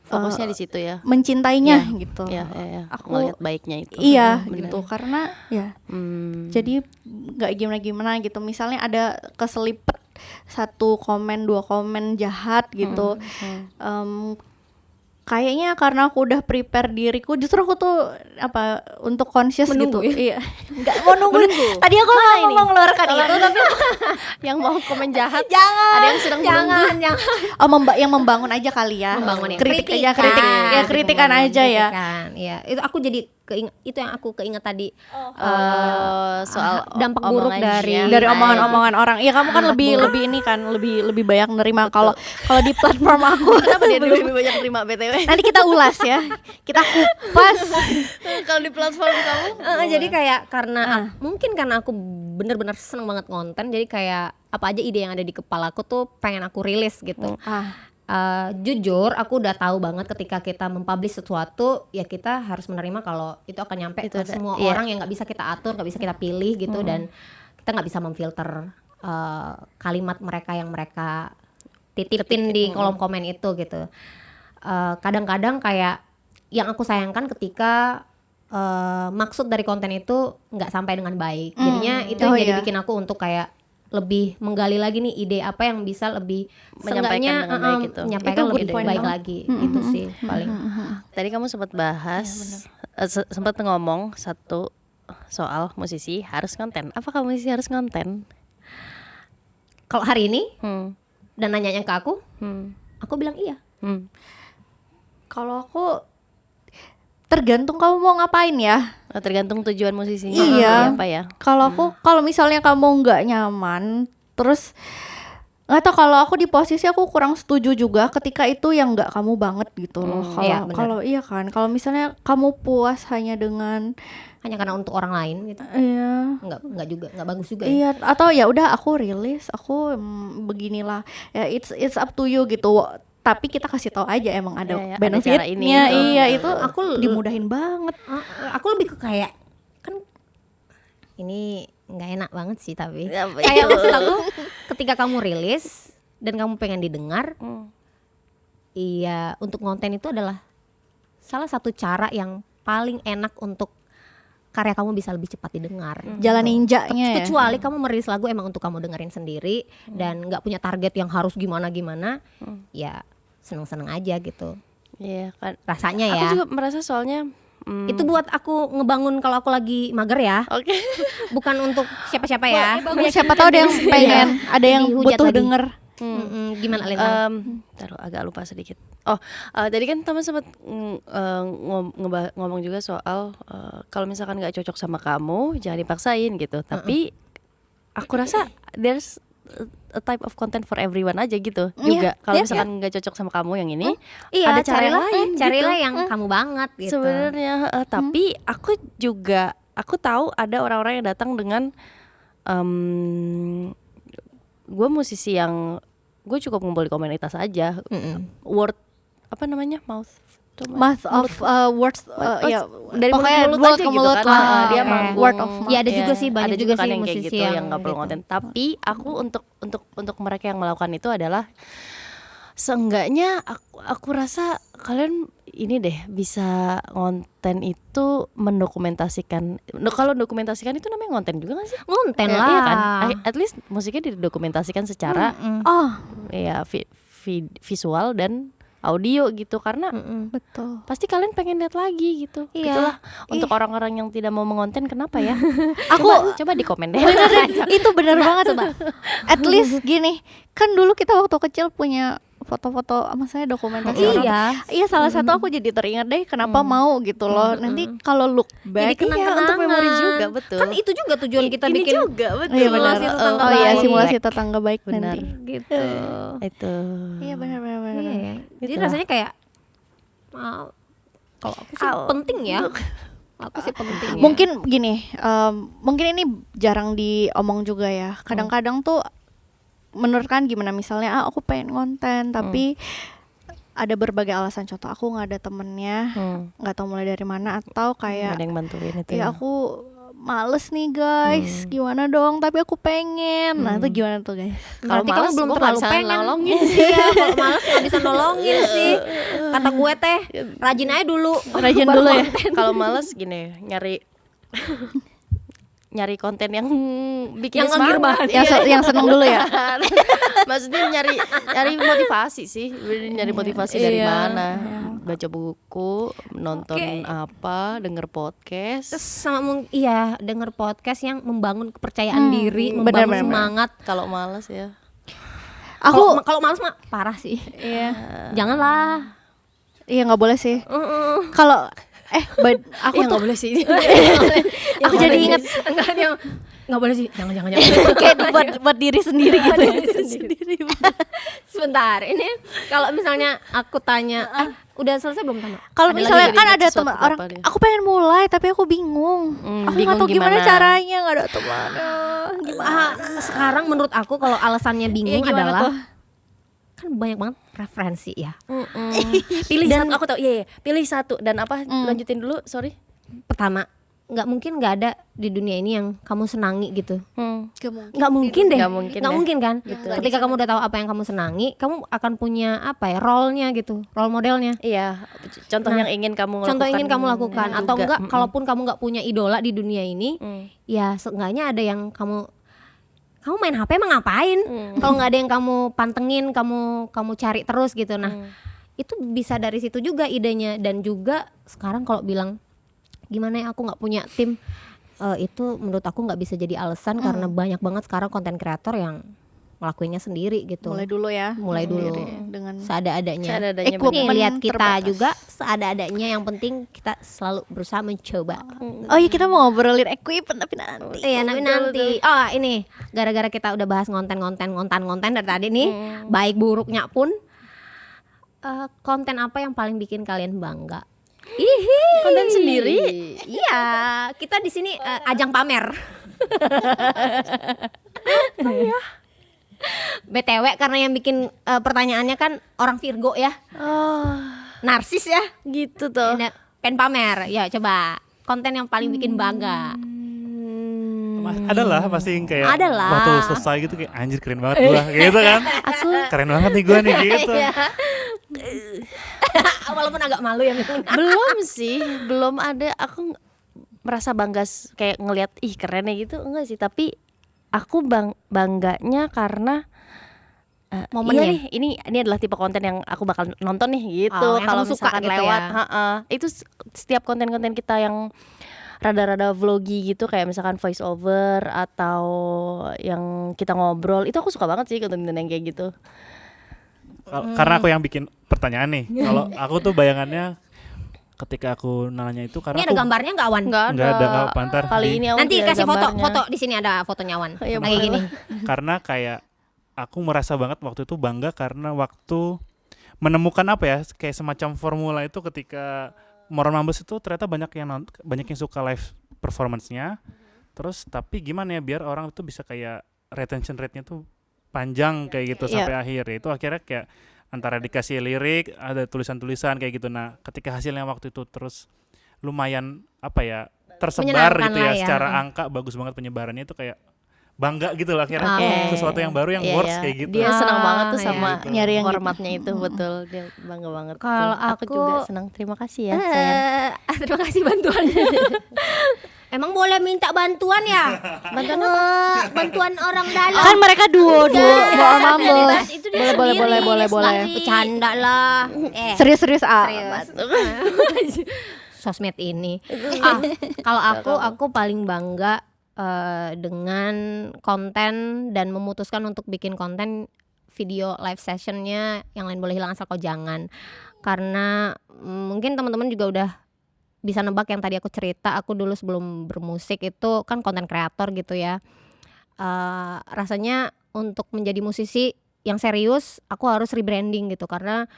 Fokusnya di situ ya. mencintainya gitu. Ya. Aku Melihat baiknya itu. iya Bener. gitu karena ya Hmm. jadi nggak gimana-gimana gitu. Misalnya ada keselipet 1 komen 2 komen jahat gitu. Kayaknya karena aku udah prepare diriku, justru aku tuh apa untuk conscious Menunggu gitu. Iya. Nggak mau nunggu. Tadi aku nggak mau mengeluarkan itu tapi Yang mau komen jahat, jangan. ada yang sedang menunggu. Jangan. Yang membangun aja kali ya. Membangun ya. Kritik aja kritik. Ya kritikan aja ya. Kritikan, iya. Itu aku jadi itu yang aku keinget tadi. Soal dampak buruk omongannya. Dari omongan-omongan orang. Iya kamu kan lebih ini kan lebih banyak nerima kalau di platform aku. Kenapa dia lebih banyak terima BTW? Nanti kita ulas ya. Kita kupas. Kalau di platform kamu? Jadi kayak karena mungkin karena aku bener-bener seneng banget konten, jadi kayak apa aja ide yang ada di kepala aku tuh pengen aku rilis gitu. Jujur aku udah tahu banget ketika kita mempublish sesuatu ya kita harus menerima kalau itu akan nyampe Itu ke ada, semua iya. orang yang nggak bisa kita atur, nggak bisa kita pilih gitu dan kita nggak bisa memfilter kalimat mereka yang mereka titipin di kolom komen itu gitu. Kadang-kadang kayak yang aku sayangkan ketika maksud dari konten itu nggak sampai dengan baik. Jadinya itu yang jadi bikin aku untuk kayak lebih menggali lagi nih ide apa yang bisa lebih Menyampaikan seenggaknya, dengan baik gitu. menyampaikan Itu good lebih point baik banget. lagi gitu sih paling. Tadi kamu sempat bahas, sempat ngomong satu soal musisi harus konten. Apakah musisi harus konten? Kalau hari ini Hmm. dan nanyanya ke aku bilang iya. Kalau aku tergantung kamu mau ngapain ya. Tergantung tujuan musisinya. Iya. Apa ya? Kalau aku kalau misalnya kamu nggak nyaman, terus nggak tahu kalau aku di posisi aku kurang setuju juga ketika itu yang nggak kamu banget gitu loh. iya, Kalau benar. iya kan, kalau misalnya kamu puas hanya dengan Hanya karena untuk orang lain gitu. iya Nggak juga, nggak bagus juga ya. iya atau ya udah aku rilis, aku beginilah ya it's up to you gitu. Tapi kita kasih tahu aja emang ada Iya, ada benefitnya. cara ini, gitu. Iya itu Aku dimudahin banget. Aku lebih ke kayak kan ini nggak enak banget sih tapi Apa kayak itu? maksud aku ketika kamu rilis dan kamu pengen didengar, iya untuk konten itu adalah salah satu cara yang paling enak untuk karya kamu bisa lebih cepat didengar. Jalan ninjanya ya. Kecuali kamu merilis lagu emang untuk kamu dengerin sendiri dan nggak punya target yang harus gimana ya seneng-seneng aja gitu Iya kan. rasanya Aku ya. juga merasa soalnya Itu buat aku ngebangun kalau aku lagi mager ya. Oke. Bukan untuk siapa-siapa ya. Siapa tahu ada yang pengen, ada yang Dihujat butuh lagi. denger. Gimana Lena? Taruh agak lupa sedikit. Tadi kan teman sempat ngomong juga soal kalau misalkan nggak cocok sama kamu jangan dipaksain gitu. Tapi aku rasa there's a type of content for everyone aja gitu juga. Kalau misalkan nggak cocok sama kamu yang ini, Iya, ada cara yang lain. carilah gitu. yang kamu banget gitu. Sebenarnya, tapi aku tahu ada orang-orang yang datang dengan gue musisi yang gue cukup ngumpul di komunitas aja. Word apa namanya mouth Of words ya dari pokoknya mulut mulut aja ke gitu mulut kan. lah. Dia Oke. manggung. Word of mouth. Ya ada juga sih, banyak ada juga kan sih yang kayak musisi gitu yang nggak perlu gitu. konten. Tapi aku untuk mereka yang melakukan itu adalah seenggaknya aku rasa kalian ini deh bisa konten itu mendokumentasikan. Kalau dokumentasikan itu namanya konten juga nggak sih? Ngonten Ya, lah. iya kan? At least musiknya didokumentasikan secara Oh, ya visual dan audio gitu, karena Betul. pasti kalian pengen lihat lagi gitu. Iya. Itulah untuk orang-orang yang tidak mau mengonten, kenapa ya? Aku coba di komen deh. itu benar banget coba. At least gini, kan dulu kita waktu kecil punya foto-foto, maksudnya dokumentasi orang. Iya, salah satu aku jadi teringat deh kenapa mau gitu loh. Nanti kalau look back Jadi iya, untuk memori juga, betul. Kan itu juga tujuan kita ini bikin juga, betul. iya benar. Simulasi tetangga Oh iya, baik. simulasi tetangga baik Benar. nanti. gitu. Itu. Iya benar. Iya. Jadi Gitu lah. rasanya kayak kalau aku sih penting ya. Aku sih penting. Ya. Mungkin gini, mungkin ini jarang diomong juga ya. Kadang-kadang tuh menurut kan gimana, misalnya aku pengen konten tapi ada berbagai alasan, contoh aku nggak ada temennya, nggak tahu mulai dari mana, atau kayak ada yang bantuin itu ya aku males nih guys, gimana dong, tapi aku pengen. Nah itu gimana tuh guys? Berarti kamu males, belum gua terlalu nggak bisa pengen nolongin. Iya, kalau males nggak bisa nolongin sih. Kata gue teh, rajin aja dulu. Rajin Baru dulu ya. Kalau males gini, nyari konten yang bikin Yang ngegir semangat. banget. Yang seneng dulu ya. Maksudnya nyari motivasi sih. Nyari motivasi dari Iya. mana? Baca buku, nonton Oke. apa, denger podcast. Terus sama iya denger podcast yang membangun kepercayaan diri, benar, membangun benar. semangat. Kalau males ya. Kalau males mah parah sih. Iya. Janganlah. Iya nggak boleh sih. Kalau aku Ya tuh nggak boleh sih. aku jadi inget enggak dia nggak boleh sih. Jangan. kayak buat diri sendiri gitu. Sebentar, ini kalau misalnya aku tanya, udah selesai belum tanya? Kalau Ada misalnya lagi kan jadi ada sesuatu teman apa orang, dia? aku pengen mulai tapi aku bingung. Aku nggak bingung tahu gimana gimana. caranya, nggak ada teman. Sekarang menurut aku kalau alasannya bingung Iya, gimana adalah tuh? kan banyak banget referensi ya. Pilih satu, aku tahu. Iya, pilih satu dan apa? Lanjutin dulu, sorry. Pertama, nggak mungkin nggak ada di dunia ini yang kamu senangi gitu. Gak mungkin. Nggak mungkin deh. Nggak mungkin Nggak deh. mungkin kan. Ketika kamu udah tahu apa yang kamu senangi, kamu akan punya apa ya, role-nya gitu, role modelnya. Iya, contoh yang ingin kamu lakukan. Contoh ingin kamu lakukan juga. atau enggak, kalaupun kamu nggak punya idola di dunia ini, ya seenggaknya ada yang kamu main HP emang ngapain? Kalau nggak ada yang kamu pantengin, kamu cari terus gitu. Nah, itu bisa dari situ juga idenya. Dan juga sekarang kalau bilang gimana ya aku nggak punya tim, itu menurut aku nggak bisa jadi alasan karena banyak banget sekarang konten kreator yang ngelakuinnya sendiri gitu. Mulai dulu ya. Mulai dulu. Dengan Seadanya. Seadanya, Nih bener. lihat kita terbatas. juga seadanya, yang penting kita selalu berusaha mencoba. Oh iya, kita mau ngobrolin equipment tapi nanti. Iya nanti. Oh ini gara-gara kita udah bahas konten dari tadi nih, baik buruknya pun, konten apa yang paling bikin kalian bangga? Konten sendiri. Iya, kita di sini ajang pamer. BTW karena yang bikin pertanyaannya kan orang Virgo ya, narsis ya, Gitu tuh. pengen pamer. Ya coba konten yang paling bikin bangga. Adalah pasti yang kayak Adalah. waktu selesai gitu kayak anjir keren banget gua gitu kan. Keren banget nih gua nih gitu. Walaupun agak malu ya memang. Belum sih, belum ada. Aku merasa bangga kayak ngelihat ih keren ya gitu, enggak sih, tapi aku bangganya karena Momennya. iya nih, ini adalah tipe konten yang aku bakal nonton nih gitu. Oh, yang Kalau kamu suka misalkan gitu lewat, ya. itu setiap konten-konten kita yang rada-rada vloggy gitu, kayak misalkan voice over atau yang kita ngobrol, itu aku suka banget sih konten-konten yang kayak gitu. Karena aku yang bikin pertanyaan nih. Kalau aku tuh bayangannya ketika aku nanya itu karena Ini ada aku gambarnya nggak Wan? Nggak Nggak ada, nggak apa, ntar Kali di- ini aku Nanti tidak ada kasih gambarnya. foto di sini ada fotonya Wan. Iya, Lagi boleh gini. karena kayak aku merasa banget waktu itu bangga karena waktu menemukan apa ya kayak semacam formula itu ketika Moron Mambes itu ternyata banyak yang suka live performance-nya. Terus tapi gimana ya biar orang itu bisa kayak retention rate-nya tuh panjang kayak gitu sampai akhir. Itu akhirnya kayak antara dikasih lirik, ada tulisan-tulisan kayak gitu. Nah, ketika hasilnya waktu itu terus lumayan apa ya tersebar Menyenangkan gitu lah ya, ya. secara angka bagus banget penyebarannya itu kayak bangga gitu lah akhirnya Oke. sesuatu yang baru yang Iya, works iya. kayak gitu. Dia senang banget tuh iya. sama Nyari yang gitu. formatnya itu, betul. Dia bangga banget. Kalau Betul. Aku aku- juga senang. Terima kasih ya, sayang. Terima kasih bantuannya. Emang boleh minta bantuan ya? Bantuan orang dalam. Kan mereka duo Moron Mumbles. Itu dia Boleh. Bercanda lah. Serius Serius. Sosmed ini. Kalau aku paling bangga dengan konten dan memutuskan untuk bikin konten video live sessionnya Yang Lain Boleh Hilang Asal Kau Jangan. Karena mungkin teman-teman juga udah bisa nebak yang tadi aku cerita, aku dulu sebelum bermusik itu kan konten kreator gitu ya. Rasanya untuk menjadi musisi yang serius aku harus rebranding gitu, karena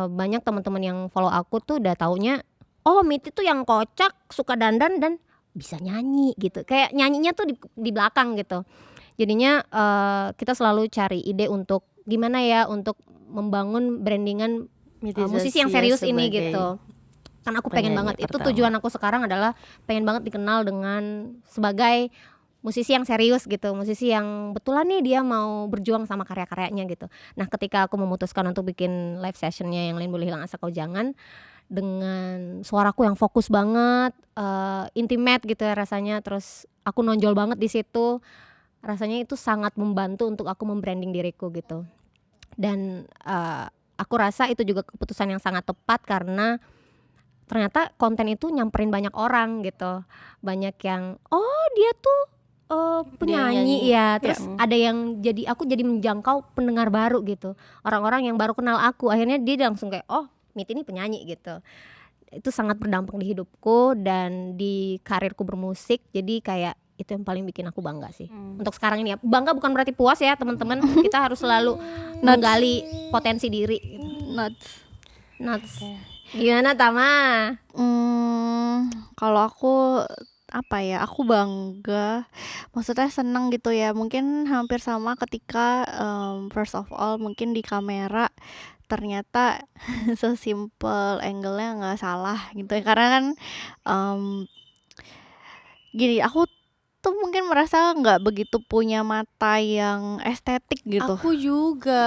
banyak teman-teman yang follow aku tuh udah taunya oh Miti tuh yang kocak, suka dandan dan bisa nyanyi gitu, kayak nyanyinya tuh di belakang gitu. Jadinya kita selalu cari ide untuk gimana ya untuk membangun brandingan musisi yang serius ini gitu. Karena aku pengen banget, itu tujuan aku sekarang adalah pengen banget dikenal dengan sebagai musisi yang serius gitu, musisi yang betulan nih dia mau berjuang sama karya-karyanya gitu. Nah ketika aku memutuskan untuk bikin live sessionnya Yang Lain Boleh Hilang Asal Kau Jangan, dengan suaraku yang fokus banget, intimate gitu ya rasanya, terus aku nonjol banget di situ, rasanya itu sangat membantu untuk aku membranding diriku gitu. Dan aku rasa itu juga keputusan yang sangat tepat karena ternyata konten itu nyamperin banyak orang gitu, banyak yang oh dia tuh penyanyi ya, terus ada yang aku jadi menjangkau pendengar baru gitu, orang-orang yang baru kenal aku, akhirnya dia langsung kayak oh Miti ini penyanyi gitu. Itu sangat berdampak di hidupku dan di karirku bermusik, jadi kayak itu yang paling bikin aku bangga sih untuk sekarang ini ya. Bangga bukan berarti puas ya teman-teman, kita harus selalu menggali potensi diri gitu. Nuts. Gimana Tama? Kalau aku apa ya, aku bangga, maksudnya seneng gitu ya. Mungkin hampir sama ketika first of all mungkin di kamera ternyata sesimpel angle-nya nggak salah gitu ya. Karena kan gini, aku tuh mungkin merasa nggak begitu punya mata yang estetik gitu. Aku juga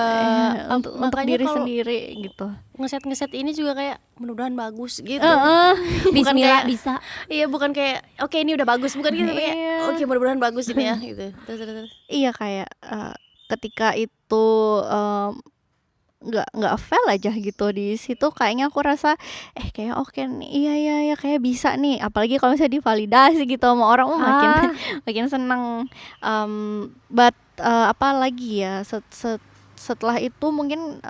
untuk diri sendiri gitu. Ngeset ini juga kayak mudah-mudahan bagus gitu. Bukan kayak bisa. Iya, bukan kayak oke ini udah bagus, bukan gitu kayak oke mudah-mudahan bagus ini ya gitu. Terus. Iya kayak ketika itu nggak fail aja gitu di situ, kayaknya aku rasa kayak oke nih, iya kayak bisa nih, apalagi kalau misalnya divalidasi gitu sama orang, makin seneng. But apa lagi ya, setelah itu mungkin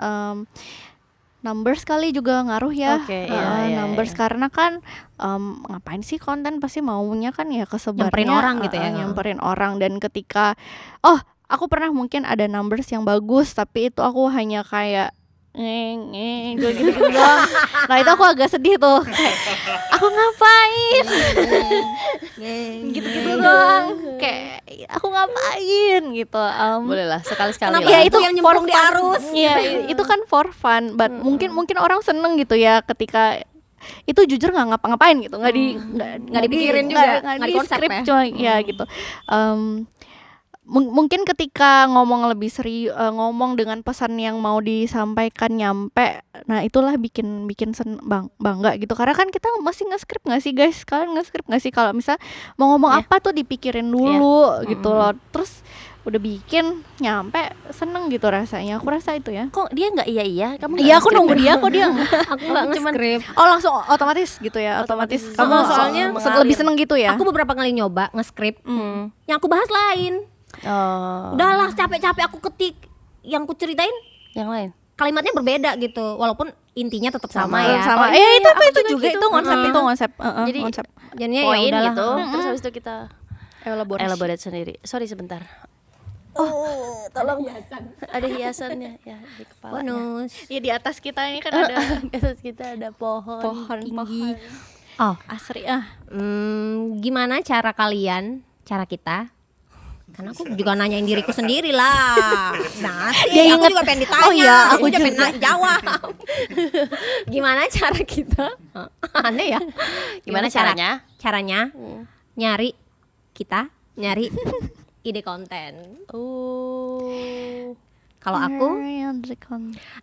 numbers kali juga ngaruh ya. Numbers. Karena kan ngapain sih konten, pasti maunya kan ya kesebarnya nyamperin orang gitu ya, nyamperin orang. Dan ketika aku pernah mungkin ada numbers yang bagus, tapi itu aku hanya kayak gitu doang. Nah itu aku agak sedih tuh, kayak aku ngapain gitu doang, kayak aku ngapain gitu. Boleh lah sekali-sekali lah. Ya itu yang nyemplung di arus. Iya itu kan for fun, but mungkin orang seneng gitu ya ketika itu jujur nggak ngapa-ngapain gitu, nggak dipikirin juga, nggak nggak di dikonsep script ya. coy ya gitu. Mungkin ketika ngomong lebih ngomong dengan pesan yang mau disampaikan nyampe, nah itulah bikin bangga gitu. Karena kan kita masih nge-script nggak sih guys, kalian nge-script nggak sih kalau misal mau ngomong apa tuh dipikirin dulu gitu loh, terus udah bikin nyampe seneng gitu rasanya. Aku rasa itu ya. Kok dia nggak iya kamu? Iya aku nunggu dia kok dia Aku nggak nge-script. langsung otomatis gitu ya, otomatis kamu soalnya lebih seneng gitu ya. Aku beberapa kali nyoba nge-script, yang aku bahas lain. Udahlah capek-capek aku ketik, yang aku ceritain yang lain kalimatnya berbeda gitu, walaupun intinya tetap sama ya. Sama. Itu juga gitu. Itu konsep. Jadi konsep. Jadinya ya poin udahlah. gitu. Terus habis itu kita elaborate sendiri. Sorry sebentar. Tolong ada hiasannya ya di kepala. Bonus. Iya di atas kita ini kan ada Di atas kita ada pohon tinggi. Oh, asri gimana cara kita? Karena aku juga nanyain diriku sendiri lah. Nah, aku juga pengen ditanya. Aku juga pengen jawab. Gimana cara kita? Aneh ya. Gimana caranya? Caranya nyari ide konten. Kalau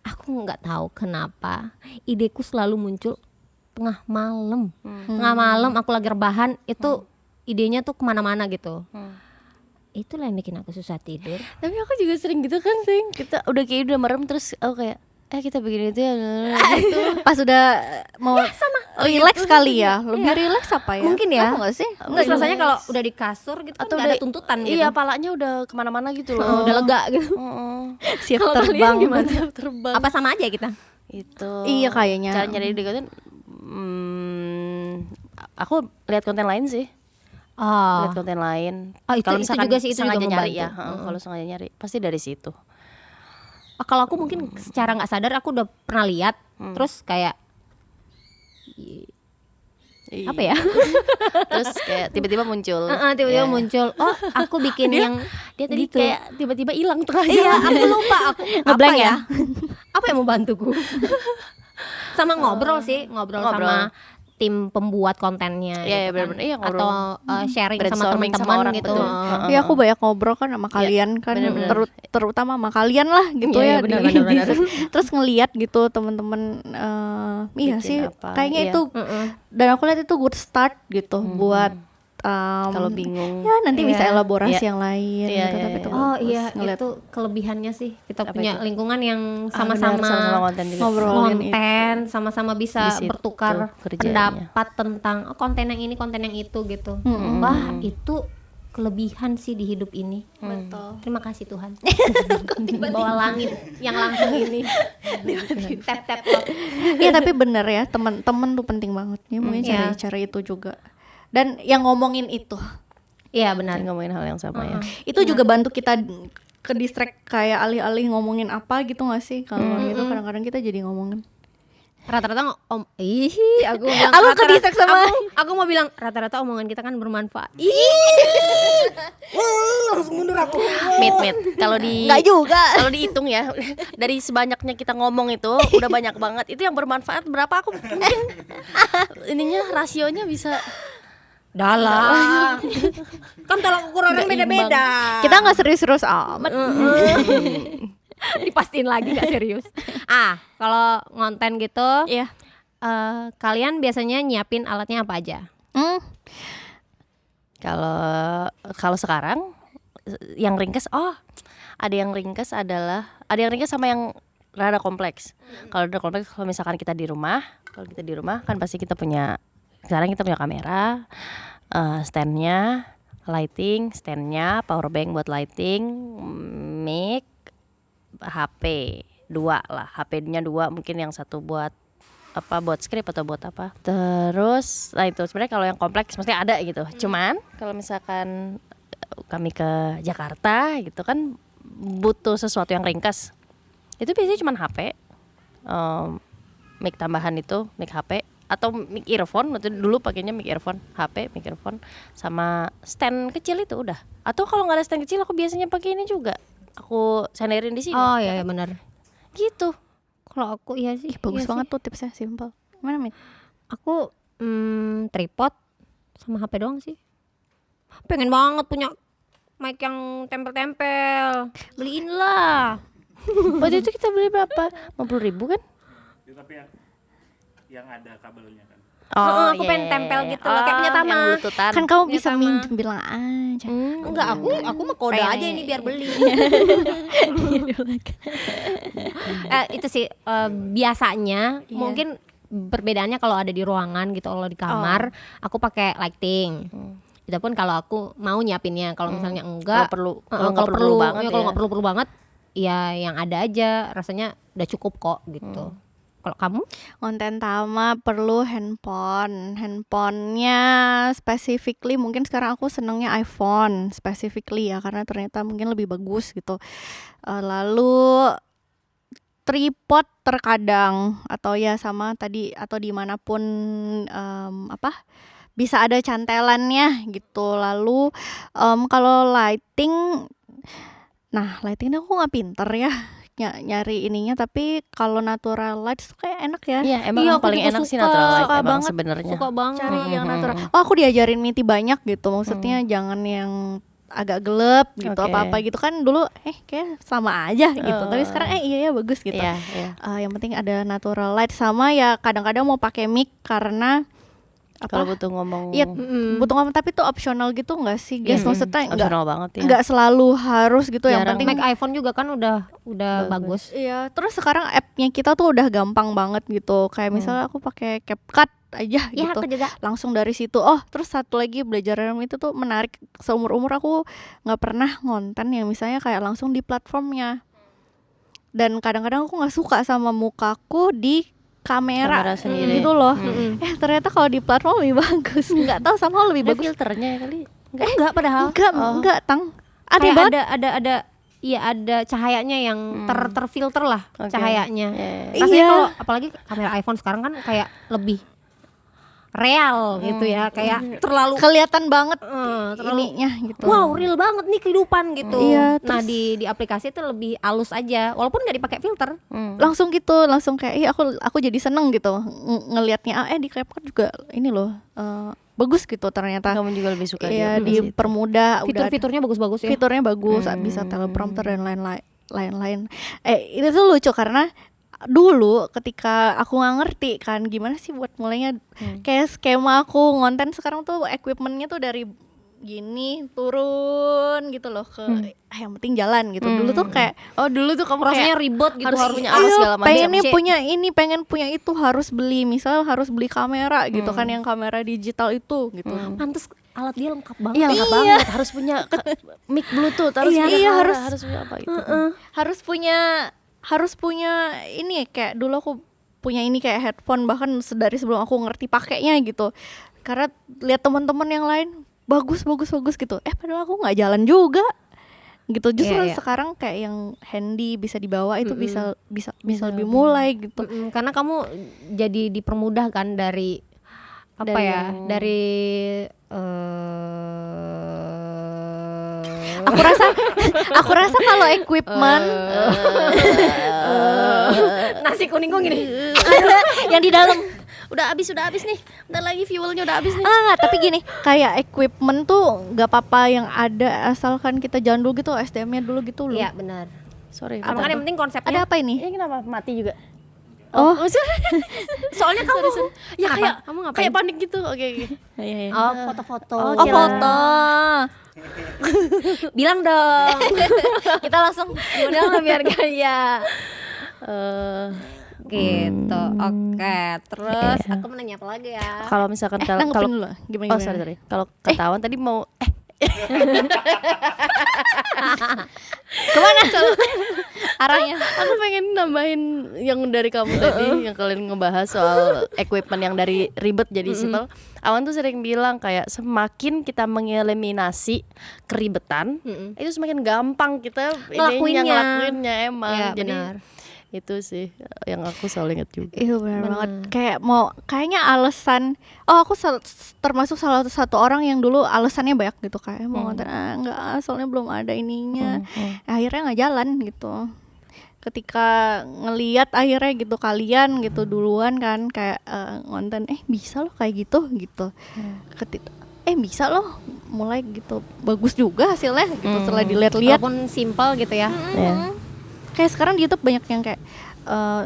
aku nggak tahu kenapa ideku selalu muncul tengah malam. Tengah malam aku lagi rebahan itu idenya tuh kemana-mana gitu. Itulah yang bikin aku susah tidur. Tapi aku juga sering gitu kan sih. Kita udah kayak udah merem terus aku kayak kita begini itu ya gitu. Pas udah mau relax kali ya. Lebih relax apa ya? Mungkin ya. Tahu nggak sih? Terus rasanya kalau udah di kasur gitu Atau kan gak ada tuntutan gitu. Iya, palanya udah kemana-mana gitu loh. Udah lega gitu. Siap Kalau kalian terbang. gimana? Terbang. Apa sama aja kita? Itu. Iya kayaknya. Cara nyari deketin aku lihat konten lain sih. Lihat konten lain. Kalau misalkan juga sih itu sengaja juga nyari membantu. ya. Kalau sengaja nyari pasti dari situ. Kalau aku mungkin secara nggak sadar aku udah pernah lihat, terus kayak apa ya? Terus kayak tiba-tiba muncul. Tiba-tiba muncul. Oh, aku bikin yang Dia tadi gitu. kayak tiba-tiba hilang tengah Iya, jalan. aku lupa aku Ngeblank apa ya? Apa yang mau bantuku? Sama ngobrol sih, ngobrol sama tim pembuat kontennya Iya, gitu bener-bener. Iya, ngobrol. atau sharing sama Brainstorming sama teman-teman orang, gitu. betul. Ya aku banyak ngobrol kan sama kalian kan, bener-bener. terutama sama kalian lah gitu Iya, ya. bener, di- bener. Terus ngelihat gitu teman-teman, iya Bikin sih, apa, kayaknya iya. itu. Dan aku lihat itu good start gitu buat Kalau bingung. ya nanti bisa Iya. elaborasi Iya. yang lain Iya, gitu. iya, Tapi iya. tuh Oh bagus iya, ngeliat itu kelebihannya sih. Kita Apa punya itu? lingkungan yang Benar, sama-sama sama-sama konten juga. ngobrolin itu. konten, sama-sama bisa Di situ bertukar kerjanya. pendapat tentang konten yang ini, konten yang itu gitu. Wah, itu kelebihan sih di hidup ini. Betul. Terima kasih Tuhan. Bawa langit yang langsung ini. Tap tap love. Iya tapi bener ya, temen-temen tuh penting banget ya, mungkin Iya. cara itu juga. Dan yang ngomongin itu Iya benar. Ngomongin hal yang sama ya. itu juga bantu kita ke distract, kayak alih-alih ngomongin apa gitu nggak sih? Kalau gitu kadang-kadang kita jadi ngomongin. Rata-rata aku bilang Aku rata-rata- ke-distract sama- aku mau bilang rata-rata omongan kita kan bermanfaat. Mit. Kalau di Nggak juga. Kalau dihitung ya dari sebanyaknya kita ngomong itu udah banyak banget. Itu yang bermanfaat berapa aku mungkin ininya rasionya bisa Dalam. Kan tolak ukur orang beda-beda. Kita nggak serius-serius amat. Dipastiin lagi gak serius. Kalau ngonten gitu, Iya. kalian biasanya nyiapin alatnya apa aja? Kalau sekarang yang ringkes ada yang ringkes sama yang rada kompleks. Kalau udah kompleks, kalau misalkan kita di rumah kan pasti sekarang kita punya kamera, standnya, lighting, standnya, power bank buat lighting, mic, HP 2 lah, HP-nya 2, mungkin yang satu buat script atau buat apa. Terus itu sebenarnya kalau yang kompleks mesti ada gitu. Cuman kalau misalkan kami ke Jakarta gitu kan butuh sesuatu yang ringkas. Itu biasanya cuma HP, mic tambahan itu, mic HP atau mic earphone. Dulu pakainya mic earphone, HP, mic earphone sama stand kecil itu udah. Atau kalau nggak ada stand kecil aku biasanya pakai ini juga. Aku sandarin di sini. Oh iya benar. Gitu. Kalau aku iya sih. Bagus iya banget sih. tuh tipsnya, simple. Mana Mit? Aku tripod sama HP doang sih. Pengen banget punya mic yang tempel-tempel. Beliin lah. Waktu itu kita beli berapa? 50.000 kan? Tapi yang ada kabelnya kan. Aku pengen tempel gitu loh, kayak punya Tama. Yang bluetoothan. Kan kamu Punya bisa Tama. minjem, bilang aja. Enggak, aku mah kode Pengen aja ini biar beli. Itu sih biasanya Iya. mungkin perbedaannya kalau ada di ruangan gitu, kalau di kamar aku pakai lighting. Itu pun kalau aku mau nyiapinnya, kalau misalnya enggak Kalau kalau nggak perlu banget kalau ya. nggak perlu banget ya yang ada aja rasanya udah cukup kok gitu. Kalau kamu? Konten Tama perlu handphonenya specifically, mungkin sekarang aku senengnya iPhone specifically ya, karena ternyata mungkin lebih bagus gitu. Lalu tripod terkadang, atau ya sama tadi, atau dimanapun bisa ada cantelannya gitu. Lalu kalau lighting, lighting aku nggak pinter ya nyari ininya, tapi kalau natural light tuh kayak enak ya. Iya, emang Iya, yang aku paling juga enak sih suka. natural light Suka emang banget. sebenarnya. Suka banget. Cari yang natural. Aku diajarin Miti banyak gitu, maksudnya jangan yang agak gelap gitu, Oke. apa-apa gitu kan dulu kayak sama aja gitu, tapi sekarang iya bagus gitu. Iya. Yang penting ada natural light, sama ya kadang-kadang mau pakai mic karena Kalau butuh ngomong. Iya, butuh ngomong tapi itu opsional gitu nggak sih guys? Maksudnya opsional banget ya. nggak selalu harus gitu. Yang Jarang. penting Mic iPhone juga kan udah bagus. Iya, terus sekarang appnya kita tuh udah gampang banget gitu. Kayak misalnya aku pakai CapCut aja Ya, gitu, aku juga. langsung dari situ. Oh, terus satu lagi belajar itu tuh menarik. Seumur-umur aku nggak pernah ngonten yang misalnya kayak langsung di platformnya. Dan kadang-kadang aku nggak suka sama mukaku di kamera sendiri gitu loh. Ternyata kalau di platform lebih bagus. Nggak tahu sama lebih Ada bagus. filternya ya kali. Enggak padahal. Enggak, Tang. Ada Kayak banget. ada iya ada cahayanya yang terfilter lah cahayanya. Rasanya Iya. kalau apalagi kamera iPhone sekarang kan kayak lebih real gitu ya, kayak terlalu Kelihatan banget terlalu ininya gitu. wow, real banget nih kehidupan gitu. Iya, Nah, di aplikasi itu lebih halus aja walaupun nggak dipakai filter. Langsung gitu, langsung kayak aku jadi seneng gitu ngelihatnya. Di CapCut juga ini loh bagus gitu ternyata. Kamu juga lebih suka Iya, di dipermudah. Udah ada Fiturnya bagus-bagus ya. fiturnya bagus, bisa teleprompter dan lain-lain. Itu tuh lucu karena dulu ketika aku nggak ngerti kan gimana sih buat mulainya, kayak skema aku ngonten sekarang tuh equipmentnya tuh dari gini turun gitu loh ke yang penting jalan gitu. Dulu tuh kayak dulu tuh kamu Rasanya kayak ribet gitu, harus harus punya alat segala macam. pengen nih punya ini, pengen punya itu, harus beli, misal harus beli kamera gitu kan, yang kamera digital itu gitu. Pantes alat dia lengkap banget. Iya lengkap banget, harus punya mic bluetooth, harus punya Iya, kamera, harus punya apa gitu. Harus punya ini, kayak dulu aku punya ini kayak headphone bahkan dari sebelum aku ngerti pakainya gitu, karena lihat teman-teman yang lain bagus gitu, padahal aku nggak jalan juga gitu. Justru Iya. sekarang kayak yang handy bisa dibawa itu bisa lebih mulai gitu. Karena kamu jadi dipermudah kan dari apa Dari ya, yang- dari Aku rasa kalau equipment nasi kuning kok gini. yang di dalam Udah habis nih. Bentar lagi fuelnya udah habis nih. enggak, tapi gini, kayak equipment tuh nggak apa-apa yang ada asalkan kita jalan dulu gitu, SDM-nya dulu gitu loh. Iya benar. Sorry. Makanya yang penting Ada konsepnya. apa ini? Ini kenapa mati juga? Oh, Soalnya kamu Ya Apa? kayak Kamu ngapain? kayak panik gitu. Oke. iya. Oh, foto-foto. Oh, foto. Bilang dong. Kita langsung Udah lah biar gaya. Eh, Gitu. Oke. Terus aku mau nanya apa lagi ya? kalau misalkan kalau nanggepin dulu. Gimana? sorry. Kalau ketahuan tadi mau Kemana? Arahnya. aku pengen nambahin yang dari kamu tadi yang kalian ngebahas soal equipment yang dari ribet jadi simpel. Awan tuh sering bilang kayak semakin kita mengeliminasi keribetan, itu semakin gampang kita ngelakuinnya emang. Iya, Jadi benar. itu sih yang aku selalu ingat juga. Itu benar banget. Kayaknya alasan. Oh, aku termasuk salah satu orang yang dulu alasannya banyak gitu, kayak mau ngonten enggak, soalnya belum ada ininya. Akhirnya nggak jalan gitu. Ketika ngelihat akhirnya gitu kalian gitu duluan kan kayak ngonten, bisa loh kayak gitu. Bisa loh mulai gitu, bagus juga hasilnya gitu setelah dilihat-lihat. Walaupun simpel gitu ya. Ya. Kayak sekarang di YouTube banyak yang kayak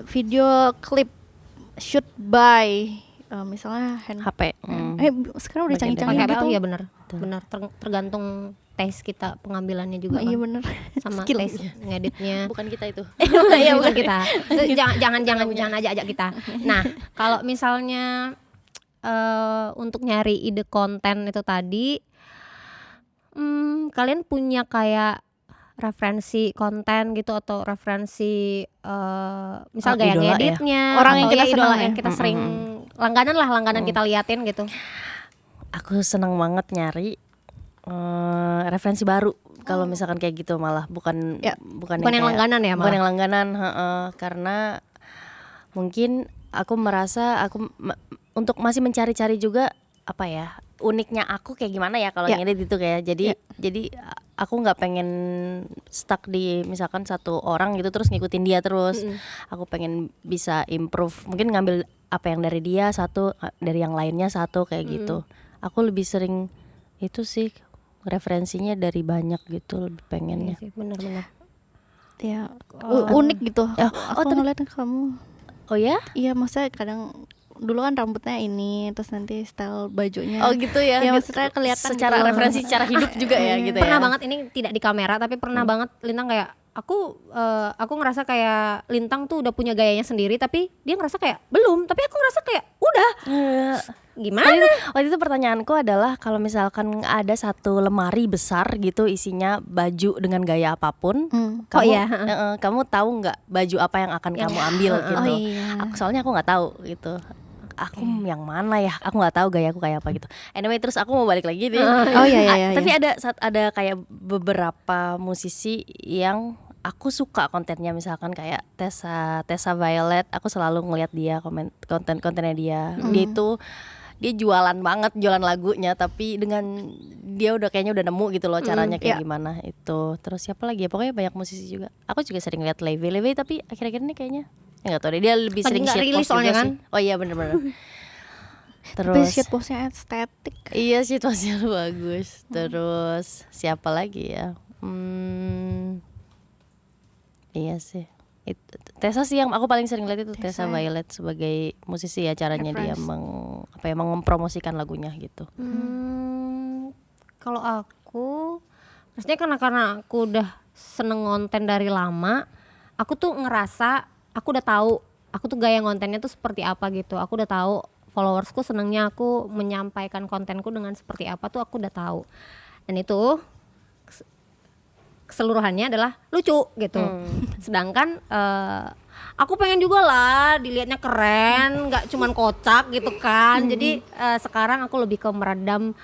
video klip shoot by misalnya HP. sekarang udah Pakai canggih-canggih Pakai gitu. iya benar. Benar. Tergantung tes kita pengambilannya juga Iya kan. bener. Sama Skill. tes ngeditnya. Bukan kita itu. Iya bukan kita. Jangan ajak kita. Nah, kalau misalnya untuk nyari ide konten itu tadi, kalian punya kayak referensi konten gitu atau referensi misal gaya idola ya? ngeditnya, Orang yang atau kita ya senang idola ya? yang kita sering langganan kita liatin gitu. Aku seneng banget nyari referensi baru kalau misalkan kayak gitu, malah bukan Ya. bukan Bukan yang kayak- langganan ya, bukan malah? yang langganan, karena mungkin aku merasa untuk masih mencari-cari juga apa ya uniknya aku kayak gimana ya kalau Ya. ngedit itu kayak jadi aku nggak pengen stuck di misalkan satu orang gitu terus ngikutin dia terus. Aku pengen bisa improve, mungkin ngambil apa yang dari dia satu, dari yang lainnya satu kayak gitu. Aku lebih sering itu sih referensinya dari banyak gitu, lebih pengennya. Iya sih, benar-benar. Ya unik gitu. Ya, Aku ngeliat kamu. Oh ya? Iya, maksudnya kadang dulu kan rambutnya ini, terus nanti style bajunya. Oh gitu ya. Ya gitu. maksudnya kelihatan secara gitu. referensi secara hidup juga ya gitu Pernah ya. banget, ini tidak di kamera tapi pernah banget Lintang kayak aku ngerasa kayak Lintang tuh udah punya gayanya sendiri tapi dia ngerasa kayak belum, tapi aku ngerasa kayak udah. Gimana? Waktu itu pertanyaanku adalah kalau misalkan ada satu lemari besar gitu isinya baju dengan gaya apapun, kamu, Oh iya. Kamu tahu nggak baju apa yang akan kamu ambil gitu? Oh iya. Soalnya aku nggak tahu gitu. Aku yang mana ya? Aku nggak tahu gayaku kayak apa gitu. Anyway, terus aku mau balik lagi nih. Oh iya. Tapi ada kayak beberapa musisi yang aku suka kontennya, misalkan kayak Tessa Violet. Aku selalu ngeliat dia kontennya dia. Dia jualan banget, jualan lagunya, tapi dengan dia kayaknya udah nemu gitu loh caranya kayak gimana itu. Terus siapa lagi ya, pokoknya banyak musisi juga. Aku juga sering lihat Levy tapi akhir-akhir ini kayaknya nggak tahu deh, dia lebih Lagi sering nggak rilis shitpost juga soalnya kan? sih. Oh iya bener-bener. Tapi Terus shitpostnya estetik. iya situasinya bagus. Terus siapa lagi ya? Iya sih. Tessa sih yang aku paling sering lihat itu Tessa Violet sebagai musisi ya, caranya dia mempromosikan lagunya gitu. Kalau aku maksudnya karena aku udah seneng konten dari lama, aku tuh ngerasa aku udah tahu aku tuh gaya kontennya tuh seperti apa gitu. Aku udah tahu followersku senengnya aku menyampaikan kontenku dengan seperti apa tuh aku udah tahu. Dan itu keseluruhannya adalah lucu gitu. Sedangkan aku pengen juga lah dilihatnya keren, nggak cuman kocak gitu kan. Jadi sekarang aku lebih ke meredam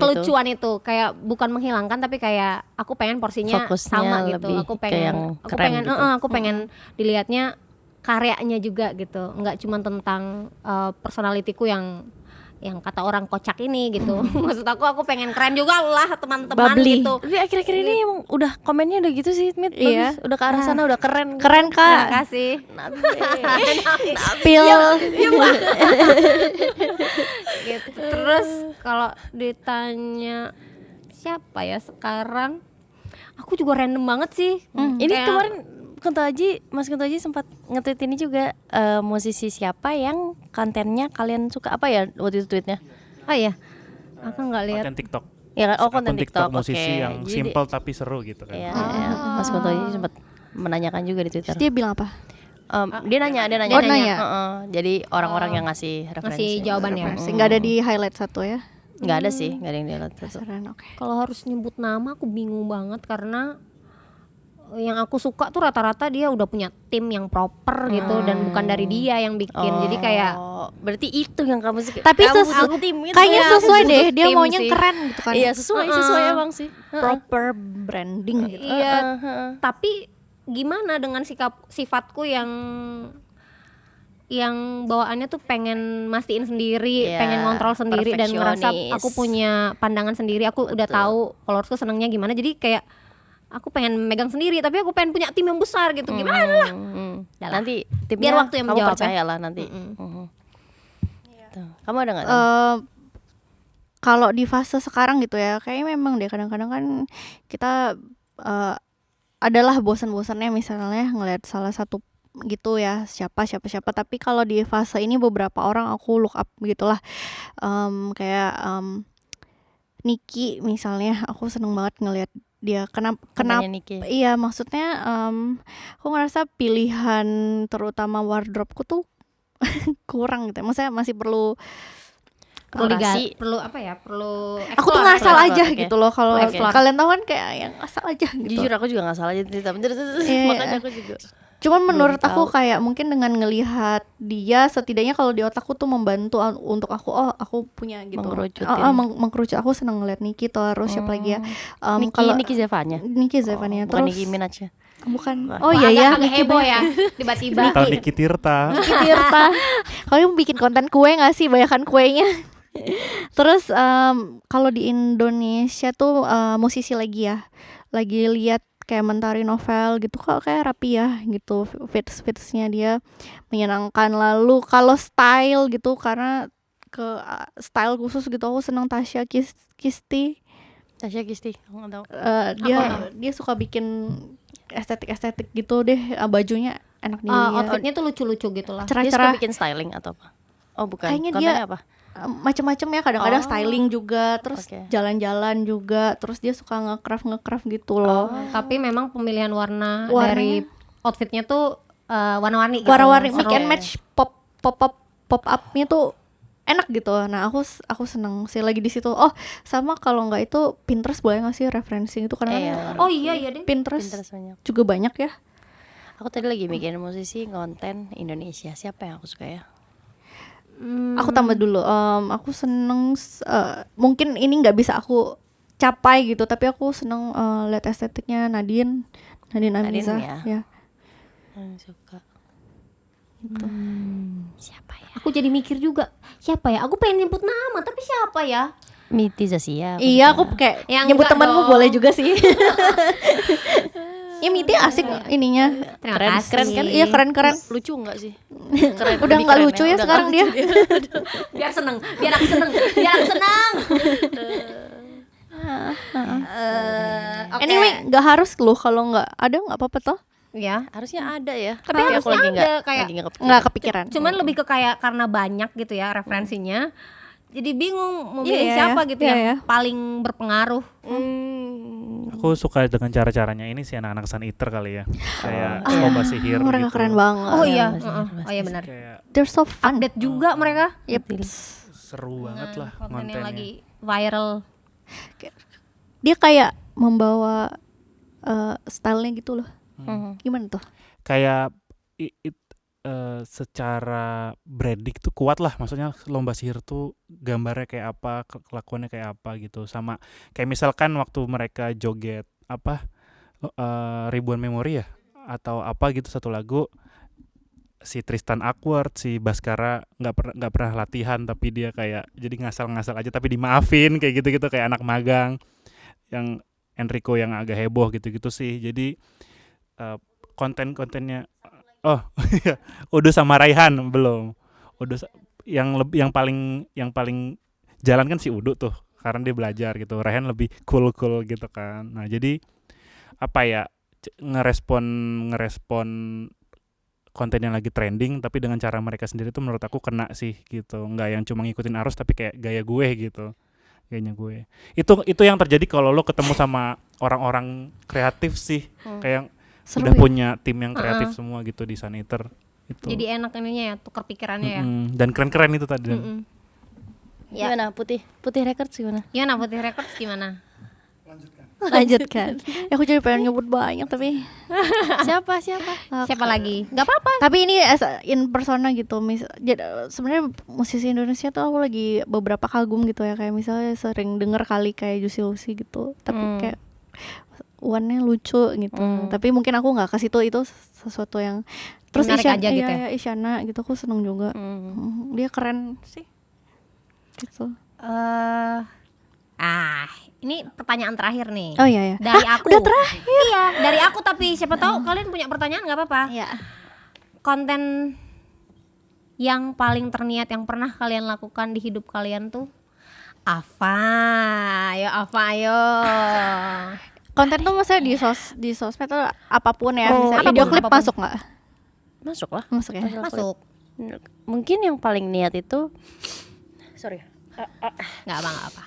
kelucuan itu. Kayak bukan menghilangkan tapi kayak aku pengen porsinya fokusnya sama gitu. lebih Aku ke yang keren gitu. aku pengen dilihatnya karyanya juga gitu. Nggak cuman tentang personalitiku yang kata orang kocak ini gitu. Maksud aku pengen keren juga lah teman-teman Bubbly. gitu. Tapi akhir-akhir ini emang udah komennya udah gitu sih, Mit. Iya. Bagus. Udah ke arah sana, udah keren. Keren Terima Kak. kasih. Spill. Gitu. Terus kalau ditanya siapa ya sekarang, aku juga random banget sih. Ini Kayak- kemarin Mas Kunto Aji sempat nge-tweet ini juga, musisi siapa yang kontennya kalian suka, apa ya waktu itu tweetnya? Oh iya, aku nggak lihat. Konten TikTok. Ya kan? Oh, Akun konten TikTok. musisi Oke. yang Jadi- simple tapi seru gitu kan. Iya, iya. Mas Kunto Aji sempat menanyakan juga di Twitter. Terus dia bilang apa? Dia nanya. Oh, nanya. Jadi orang-orang yang ngasih referensi. Ngasih jawaban ya. Nggak ada di highlight satu ya? Nggak ada sih, nggak ada yang dilihat satu. Penasaran, oke. Kalau harus nyebut nama aku bingung banget karena yang aku suka tuh rata-rata dia udah punya tim yang proper gitu dan bukan dari dia yang bikin. Jadi kayak Oh, berarti itu yang kamu suka. Tapi kamu butuh tim itu kayaknya ya. sesuai aku deh, butuh dia tim maunya sih. keren gitu kan. Iya, sesuai emang sih. Proper branding gitu. iya, tapi gimana dengan sifatku yang bawaannya tuh pengen mastiin sendiri, Iya, pengen kontrol sendiri dan ngerasa perfeksionis. aku punya pandangan sendiri, aku udah tahu followersku senengnya gimana. Jadi kayak aku pengen megang sendiri tapi aku pengen punya tim yang besar gitu. Gimana lah. Nanti timnya Biar waktu yang kamu menjawab, percaya lah nanti. Tuh. Kamu ada nggak? Kalau di fase sekarang gitu ya, kayaknya memang deh kadang-kadang kan kita adalah bosan-bosannya misalnya ngelihat salah satu gitu ya siapa, tapi kalau di fase ini beberapa orang aku look up gitulah. Kayak Niki misalnya, aku seneng banget ngelihat dia. Kenapa? Kontennya Niki. Iya, maksudnya aku ngerasa pilihan terutama wardrobeku tuh kurang gitu. Maksudnya masih perlu Kurasi. Perlu apa ya? Perlu aku tuh explore. ngasal aja oke. gitu loh. Kalau Oke. kalian tahu kan kayak yang asal aja gitu. Jujur aku juga nggak salah aja Iya. makanya aku juga. Cuman menurut belum aku tahu. kayak mungkin dengan ngelihat dia setidaknya kalau di otakku tuh membantu untuk aku punya gitu. Mengkerucutin. Mengkerucut. Aku seneng ngeliat Niki terus siapa lagi ya? Niki Zevanya. Niki Zevania Bukan terus Nicki Minaj ya. bukan. Wah, Oh iya ya, agak Nicki heboh Minaj. ya tiba-tiba. Atau Niki Tirta. Tirta. Kalian bikin konten kue nggak sih? Banyakan kuenya. Terus kalau di Indonesia tuh musisi lagi lihat kayak Mentari Novel gitu, kok kayak rapi ya gitu, fitsnya dia menyenangkan. Lalu kalau style gitu, karena ke style khusus gitu, aku seneng Tasya Kisti. Tasya Kisti, aku nggak tahu. Dia suka bikin estetik gitu deh, bajunya enak dilihat, Outfitnya tuh lucu-lucu gitu lah. Dia suka cerah-cerah. bikin styling atau apa? Oh bukan. Kayaknya Kontennya dia apa? macam-macam ya, kadang-kadang Oh, styling juga, terus oke. jalan-jalan juga, terus dia suka nge-craft gitu loh. Tapi memang pemilihan warna Warnanya. dari outfitnya tuh warna-warni gitu. Warna-warni mix Seru. and match, pop upnya tuh enak gitu. Nah aku seneng sih lagi di situ. Oh sama kalau nggak itu Pinterest boleh nggak sih referensi itu, karena Iya. Oh iya deh. Pinterest Pinterest banyak. juga banyak ya. Aku tadi lagi mikirin musisi konten Indonesia siapa yang aku suka ya. Aku tambah dulu. Aku seneng mungkin ini nggak bisa aku capai gitu, tapi aku seneng lihat estetiknya Nadine Amiza ya? ya. Suka. Siapa ya? Aku jadi mikir juga. Siapa ya? Aku pengen nyebut nama tapi siapa ya? Miti Zasia. Iya, suka. aku kayak Ya, nyebut enggak temanmu dong. boleh juga sih. Ya Miti asik ininya. Terima Keren, kasih. keren kan? Iya keren. Lucu enggak sih? Keren, Udah lebih nggak keren lucu ya Udah sekarang nggak dia. lucu Biar seneng, biar aku seneng, biar aku seneng. Oke. Anyway, nggak harus loh, kalau nggak ada nggak apa-apa toh. Ya. Harusnya ada ya. Tapi harusnya aku lagi ada, nggak kayak- lagi nggak kepikiran. Nggak kepikiran. Cuman lebih ke kayak karena banyak gitu ya referensinya. Jadi bingung memilih Iya, siapa iya, gitu iya, yang iya. paling berpengaruh. Aku suka dengan cara-caranya ini sih anak-anak Sun Eater kali ya. Kayak iya. lomba sihir Mereka gitu. keren banget. Oh Iya, iya, pasti, pasti. oh iya benar. Kayak They're so fun. Update juga mereka. Yep. seru banget lah Konten yang kontennya. lagi viral. Dia kayak membawa stylenya gitu loh. Gimana tuh? Kayak secara branding tuh kuat lah, maksudnya lomba sihir tuh gambarnya kayak apa, kelakuannya kayak apa gitu. Sama kayak misalkan waktu mereka joget apa Ribuan Memori ya atau apa gitu, satu lagu, si Tristan awkward, si Baskara nggak pernah latihan tapi dia kayak jadi ngasal-ngasal aja tapi dimaafin kayak gitu-gitu, kayak anak magang. Yang Enrico yang agak heboh gitu-gitu sih. Jadi konten-kontennya iya, Udo sama Raihan belum. Yang paling jalan kan si Udo tuh karena dia belajar gitu. Raihan lebih cool gitu kan. Nah, jadi apa ya, ngerespon konten yang lagi trending tapi dengan cara mereka sendiri tuh menurut aku kena sih gitu. Nggak yang cuma ngikutin arus tapi kayak gaya gue gitu. Gayanya gue. Itu yang terjadi kalau lo ketemu sama orang-orang kreatif sih. Kayak Seru udah ya? punya tim yang kreatif semua gitu di Sun Eater itu. Jadi enak ininya ya, tukar pikirannya ya. Dan keren-keren itu tadi. Ya. Gimana Putih Records gimana? Gimana Putih Records gimana? Lanjutkan. Ya, aku jadi pengen nyebut banyak tapi Siapa? Siapa lagi? Gak apa-apa. tapi ini as in persona gitu. Sebenarnya musisi Indonesia tuh aku lagi beberapa kagum gitu ya, kayak misalnya sering denger kali kayak Juicy Lucy gitu. Tapi kayak one-nya lucu gitu. Tapi mungkin aku nggak ke situ, itu sesuatu yang terus Menarik aja gitu ya? Isyana gitu aku seneng juga. Dia keren sih. Gitu. Ini pertanyaan terakhir nih. Oh iya ya. Dari aku. Udah terakhir. Iya, dari aku, tapi siapa tahu kalian punya pertanyaan, nggak apa-apa. Iya. Konten yang paling terniat yang pernah kalian lakukan di hidup kalian tuh apa? Ayo. Konten tuh maksudnya di sosmed tuh apapun ya. Oh, Misalnya apapun, video klip apapun. masuk nggak? Masuk lah. Masuk ya. Masuk. Mungkin yang paling niat itu Nggak apa.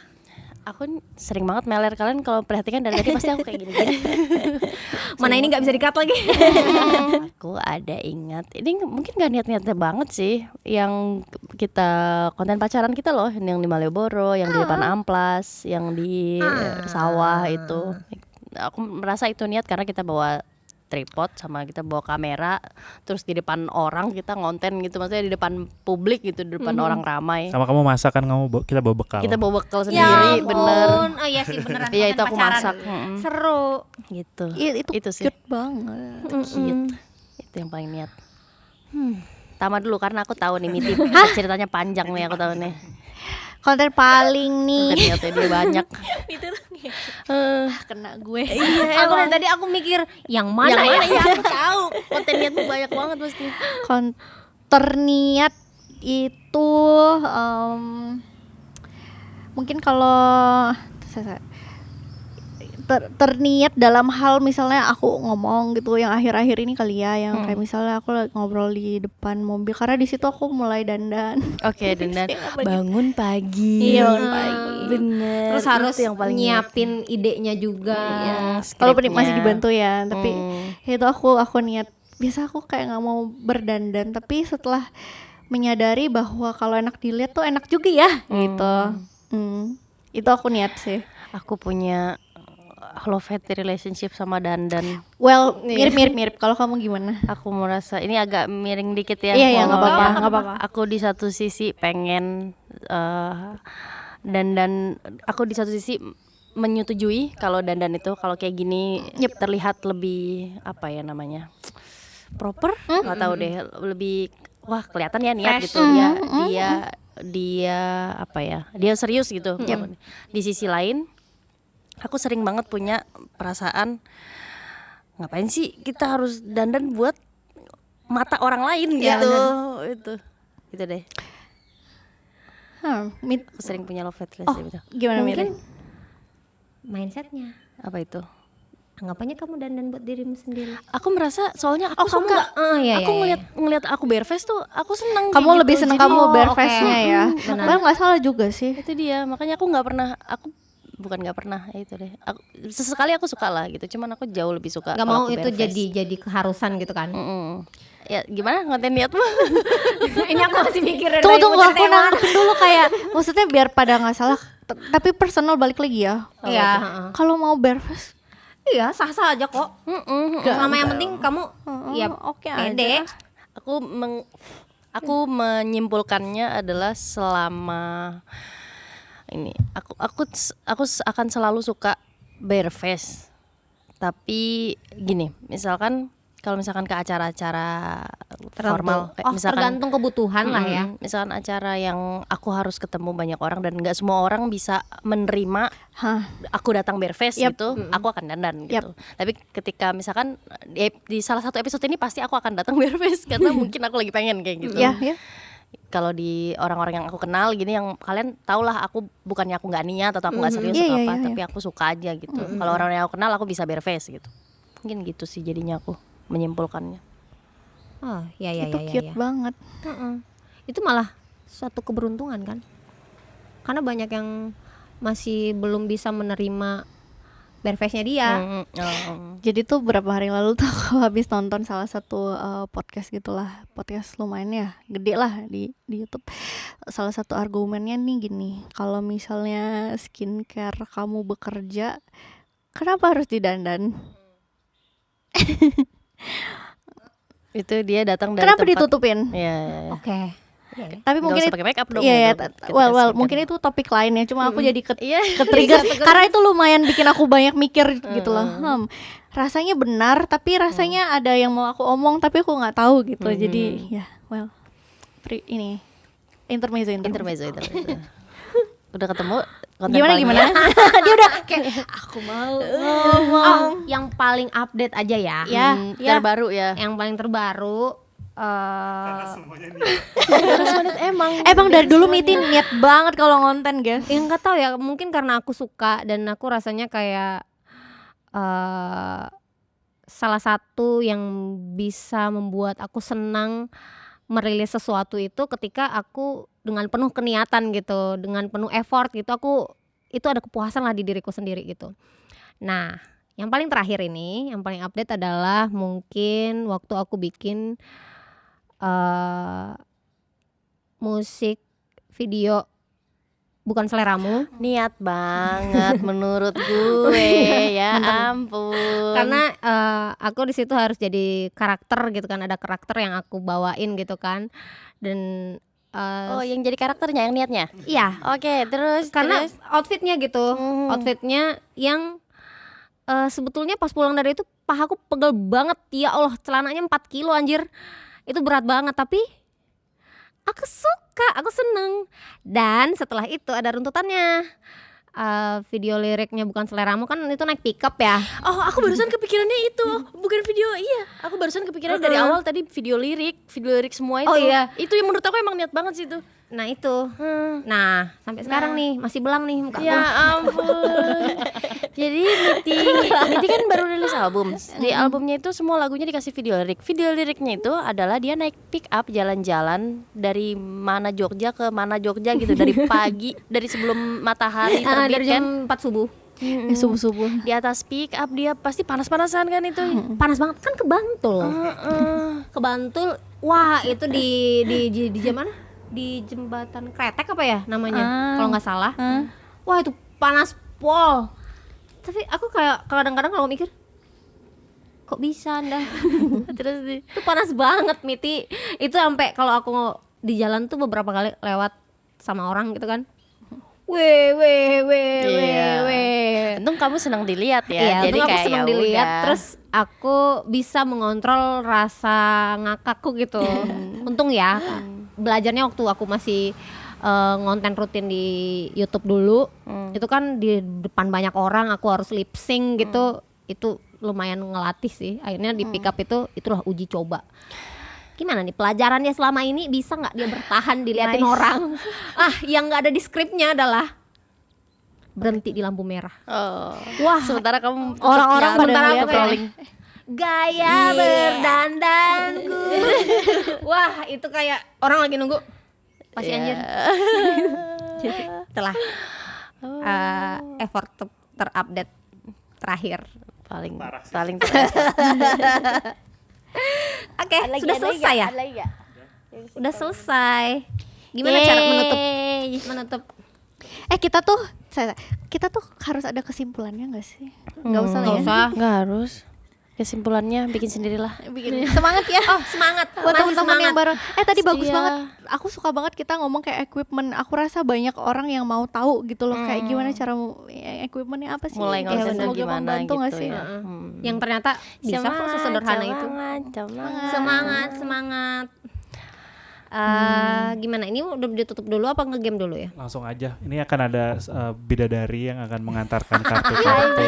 aku sering banget meler, kalian kalau perhatikan dari tadi pasti aku kayak gini. Mana ini nggak bisa di-cut lagi. Aku ada ingat, ini mungkin gak niat-niatnya banget sih, yang kita konten pacaran kita loh, yang di Malioboro, yang di depan Amplas, yang di sawah itu. Aku merasa itu niat karena kita bawa tripod sama kita bawa kamera, terus di depan orang kita ngonten gitu, maksudnya di depan publik gitu, di depan orang ramai. Sama kamu masak kan, kita bawa bekal. Kita bawa bekal Ya sendiri, ampun. bener. Oh iya sih beneran. Iya, konten itu aku pacaran. masak. Seru. Gitu. Iya, itu sih. cute banget. Cute. Itu yang paling niat. Tama dulu karena aku tahu nih Miti ceritanya panjang nih, aku tahu nih. Konten paling nih. Niatnya dia banyak. Kena gue. Aku dari tadi aku mikir yang mana ya? Ya aku tahu. Konten niatmu banyak banget pasti. Terniat itu mungkin kalau terniat dalam hal misalnya aku ngomong gitu yang akhir-akhir ini kali ya, yang kayak misalnya aku lagi ngobrol di depan mobil, karena di situ aku mulai dandan. Oke, dandan bangun pagi. Iya, bangun pagi. Bener. Terus harus Itu yang paling nyiapin idenya juga. Kalau skripnya. masih dibantu ya, tapi itu aku niat. Biasa aku kayak nggak mau berdandan, tapi setelah menyadari bahwa kalau enak dilihat tuh enak juga ya, gitu. Itu aku niat sih. Aku punya love-hate relationship sama dandan. Well, mirip. Kalau kamu gimana? Aku merasa ini agak miring dikit ya. Iya, nggak ngomongnya. apa-apa. Aku di satu sisi pengen dandan. Aku di satu sisi menyetujui kalau dandan itu kalau kayak gini terlihat lebih apa ya namanya, proper. Nggak tahu deh, lebih wah kelihatan ya niat gitu. Dia apa ya? Dia serius gitu. Di sisi lain, aku sering banget punya perasaan ngapain sih kita harus dandan buat mata orang lain gitu. Itu deh. Aku sering punya love hate relationship. Gimana Mungkin Miri? mindsetnya. Apa itu? Anggapannya kamu dandan buat dirimu sendiri. Aku merasa soalnya aku kamu suka. nggak- iya, Aku iya. ngeliat aku bare-face tuh aku seneng. Kamu kayak lebih gitu. seneng Jadi, kamu bare oke. face-nya ya. Padahal nggak salah juga sih. itu dia, makanya aku nggak pernah. Aku bukan nggak pernah itu deh. Sesekali aku suka lah gitu. Cuman aku jauh lebih suka. Gak kalau mau aku itu bare face. jadi keharusan gitu kan. Ya gimana konten niatmu? Ini aku masih mikir dari Tunggu muncul aku tema. nangkep dulu kayak maksudnya biar pada nggak salah. Tapi personal balik lagi ya. Iya. Kalau mau bare face, Iya sah-sah aja kok. Selama yang penting kamu ya oke pede. aja. Aku menyimpulkannya adalah selama ini aku akan selalu suka bare face. Tapi gini, kalau misalkan ke acara-acara formal kayak misalkan tergantung kebutuhan lah ya. misalkan acara yang aku harus ketemu banyak orang dan nggak semua orang bisa menerima aku datang bare face gitu, aku akan dandan gitu. Tapi ketika misalkan di salah satu episode ini pasti aku akan datang bare face karena mungkin aku lagi pengen kayak gitu. Iya. Kalau di orang-orang yang aku kenal gini, yang kalian tau lah aku bukannya aku nggak niat atau aku nggak serius atau apa, tapi aku suka aja gitu. Kalau orang yang aku kenal aku bisa bare face gitu. Mungkin gitu sih jadinya aku menyimpulkannya. Oh ya Itu cute banget. Itu malah suatu keberuntungan kan. Karena banyak yang masih belum bisa menerima bare face-nya dia. Jadi tuh beberapa hari lalu tuh aku habis nonton salah satu podcast gitulah, podcast lumayan ya, gede lah di YouTube. Salah satu argumennya nih gini, kalau misalnya skincare kamu bekerja, kenapa harus didandan? Itu dia datang dari Kenapa tempat. ditutupin? Iya. Oke. Tapi mungkin usah pakai make up dong. iya, gitu, ketika well, skincare. mungkin itu topik lain ya. Cuma aku jadi Iya. ke-trigger karena itu lumayan bikin aku banyak mikir gitu loh. Rasanya benar, tapi rasanya ada yang mau aku omong tapi aku nggak tahu gitu. Jadi ya, well, ini intermezzo. Udah ketemu konten Gimana? Dia udah kayak aku mau ngomong. Yang paling update aja ya. Ya, terbaru ya. Yang paling terbaru emang dari dulu Miti niat banget kalau ngonten, guys. ya nggak tahu ya, mungkin karena aku suka dan aku rasanya kayak salah satu yang bisa membuat aku senang merilis sesuatu itu ketika aku dengan penuh keniatan gitu, dengan penuh effort gitu, itu ada kepuasan lah di diriku sendiri gitu. Nah, yang paling terakhir ini, yang paling update adalah mungkin waktu aku bikin musik video Bukan Seleramu. Niat banget menurut gue ya ampun. Karena aku di situ harus jadi karakter gitu kan, ada karakter yang aku bawain gitu kan. Dan Oh, yang jadi karakternya yang niatnya. iya, Oke, terus karena terus. outfitnya gitu, outfitnya yang sebetulnya pas pulang dari itu pahaku pegel banget. Ya Allah, celananya 4 kilo anjir. Itu berat banget, tapi aku suka, aku seneng. Dan setelah itu ada runtutannya. Video liriknya Bukan Seleramu kan itu naik pickup ya. Oh, aku barusan kepikirannya itu, bukan video. Iya, aku barusan kepikiran dari awal tadi video lirik semua itu. Oh, iya. Itu yang menurut aku emang niat banget sih itu. Nah itu. Nah sampai sekarang nih masih belang nih muka Ya aku. ampun. Jadi Miti kan baru rilis album. Di albumnya itu semua lagunya dikasih video lirik. Video liriknya itu adalah dia naik pick up jalan-jalan dari mana Jogja ke mana Jogja gitu, dari pagi, dari sebelum matahari terbit dari kan. jam 4 subuh. Subuh-subuh. Di atas pick up dia pasti panas-panasan kan itu. Panas banget kan ke Bantul. Ke Bantul. Wah, itu di jam mana? Di jembatan Kretek apa ya namanya? Kalau nggak salah. Wah, itu panas pol. Tapi aku kayak kadang-kadang kalau mikir kok bisa Anda? Terus Itu panas banget Miti. Itu sampai kalau aku di jalan tuh beberapa kali lewat sama orang gitu kan. Iya. Untung kamu senang dilihat ya. Iya, Jadi untung aku kayak senang ya dilihat. udah. Terus aku bisa mengontrol rasa ngakakku gitu. Untung ya. Belajarnya waktu aku masih ngonten rutin di YouTube dulu, itu kan di depan banyak orang aku harus lip sync gitu, itu lumayan ngelatih sih. Akhirnya di pick up itulah uji coba. Gimana nih pelajarannya selama ini, bisa nggak dia bertahan diliatin orang? Yang nggak ada di skripnya adalah berhenti di lampu merah. Wah, sementara kamu Orang-orang pada sementara ngeliat aku kayak, rolling. gaya berdandanku. Wah, itu kayak orang lagi nunggu. Pasti anjir. Setelah effort terupdate terakhir. paling Oke, sudah selesai ya? Udah selesai. Gimana cara menutup? Kita tuh harus ada kesimpulannya nggak sih? Nggak usah lah ya. Nggak harus. Kesimpulannya bikin sendirilah. Bikin semangat ya. Oh, semangat. Buat Masih teman-teman yang semangat. baru. Tadi bagus Iya. banget. Aku suka banget kita ngomong kayak equipment. Aku rasa banyak orang yang mau tahu gitu loh, kayak gimana cara equipmentnya apa sih? Mulai Ya, ngelakuin semoga gimana membantu nggak gitu sih? ya. Yang ternyata bisa kok sesederhana itu. Semangat. Gimana? Ini udah ditutup dulu apa ngegame dulu ya? Langsung aja. Ini akan ada bidadari yang akan mengantarkan kartu-kartu.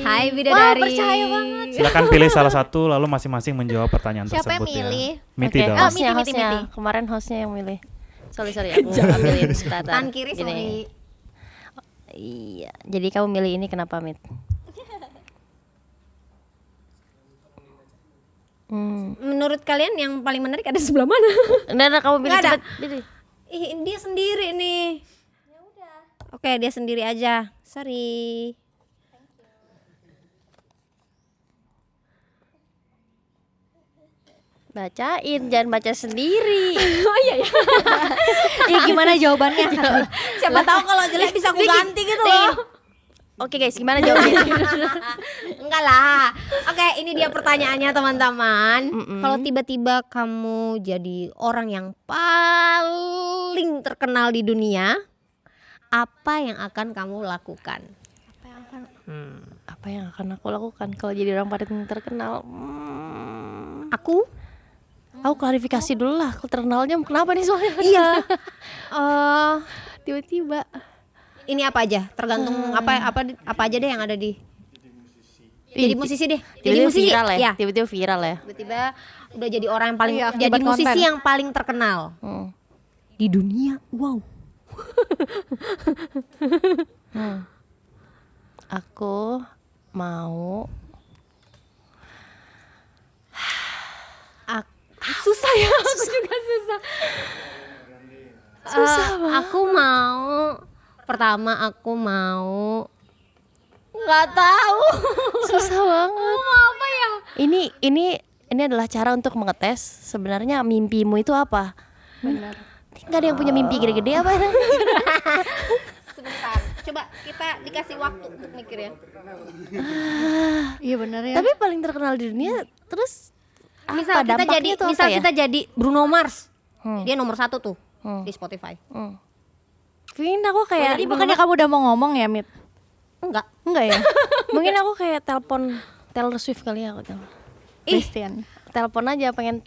Hai bidadari. Wah, percaya banget. Silakan pilih salah satu lalu masing-masing menjawab pertanyaan Siapa yang tersebut milih? ya. Miti Oke, dong. hostnya. Miti. Kemarin hostnya yang milih. Sorry aku ambilin sebentar. Tangan kiri, Gini. sorry. Iya, jadi kamu milih ini kenapa, Mit? Menurut kalian yang paling menarik ada sebelah mana? Nah, kamu pilih Nggak ada. cepet. Pilih. Ih, dia sendiri nih. Ya udah. Oke, dia sendiri aja. Sorry. Bacain, jangan baca sendiri. Oh iya ya. Ya gimana jawabannya? Siapa tahu kalau jelek bisa aku ganti gitu loh. Oke guys, gimana jawabannya? Enggak lah. Oke, ini dia pertanyaannya teman-teman. Kalau tiba-tiba kamu jadi orang yang paling terkenal di dunia, apa yang akan kamu lakukan? Apa yang akan aku lakukan kalau jadi orang paling terkenal? Aku Klarifikasi dulu lah, terkenalnya kenapa nih soalnya? iya. Tiba-tiba. Ini apa aja? Tergantung apa aja deh yang ada di. Jadi musisi deh. Jadi Tiba-tiba musisi viral ya. ya. Tiba-tiba viral ya. Tiba-tiba udah jadi orang yang paling Iya, jadi dapat musisi konten. yang paling terkenal di dunia. Wow. Aku mau Susah ya, aku juga susah. Aku mau nggak tahu. susah banget. Mau apa ya? Ini adalah cara untuk mengetes sebenarnya mimpimu itu apa. Benar. Nggak ada yang punya mimpi gede-gede apa? Sebentar, coba kita dikasih waktu untuk mikir ya. Iya benar ya. Tapi paling terkenal di dunia terus Misal dampaknya kita jadi Bruno Mars, Hmm. dia nomor 1 tuh di Spotify. Mungkin aku kayak Jadi bukannya kamu udah mau ngomong ya, Mit? Enggak. Enggak ya? mungkin aku kayak telepon Taylor Swift kali ya aku tahu. Christian. Telepon aja pengen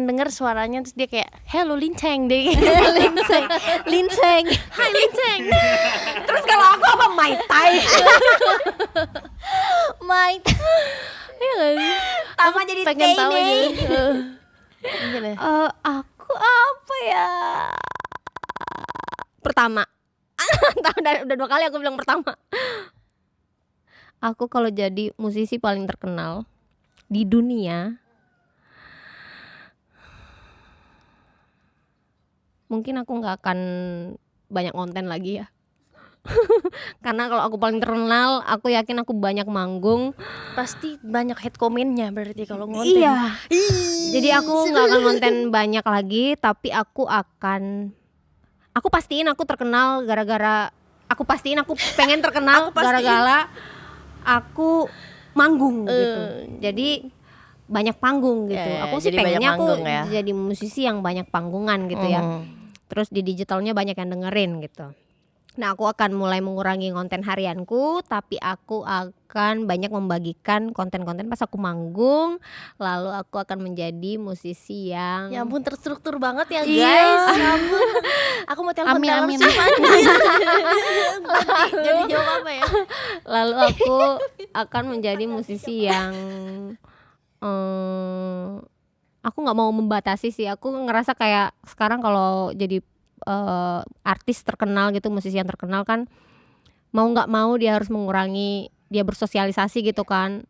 denger suaranya terus dia kayak hello Linceng deh. Linceng. Hai Linceng. Terus kalau aku apa Mai Tai? Mike. Iya gak sih? Tama jadi Pengen tahu Tene. gitu. Gini. Aku apa ya? Pertama. Udah 2 kali aku bilang pertama. aku kalau jadi musisi paling terkenal di dunia, mungkin aku nggak akan banyak konten lagi ya. Karena kalau aku paling terkenal, aku yakin aku banyak manggung. Pasti banyak hate comment-nya berarti kalau ngonten. Iya. Jadi aku nggak akan konten banyak lagi, tapi aku pastiin aku terkenal gara-gara aku pastiin aku pengen terkenal gara-gara aku manggung gitu. Jadi banyak panggung gitu. Ya, aku sih jadi banyak pengennya aku manggung ya. jadi musisi yang banyak panggungan gitu ya. Terus di digitalnya banyak yang dengerin gitu. Nah, aku akan mulai mengurangi konten harianku, tapi aku akan banyak membagikan konten-konten pas aku manggung. Lalu aku akan menjadi musisi yang Ya ampun, terstruktur banget ya guys. Iya. Ya ampun. Aku mau telepon Amin, Taylor amin. Swift. Jadi jawab apa ya? lalu aku akan menjadi musisi yang aku nggak mau membatasi sih. Aku ngerasa kayak sekarang kalau jadi artis terkenal gitu, musisi yang terkenal kan mau nggak mau dia harus mengurangi dia bersosialisasi gitu kan.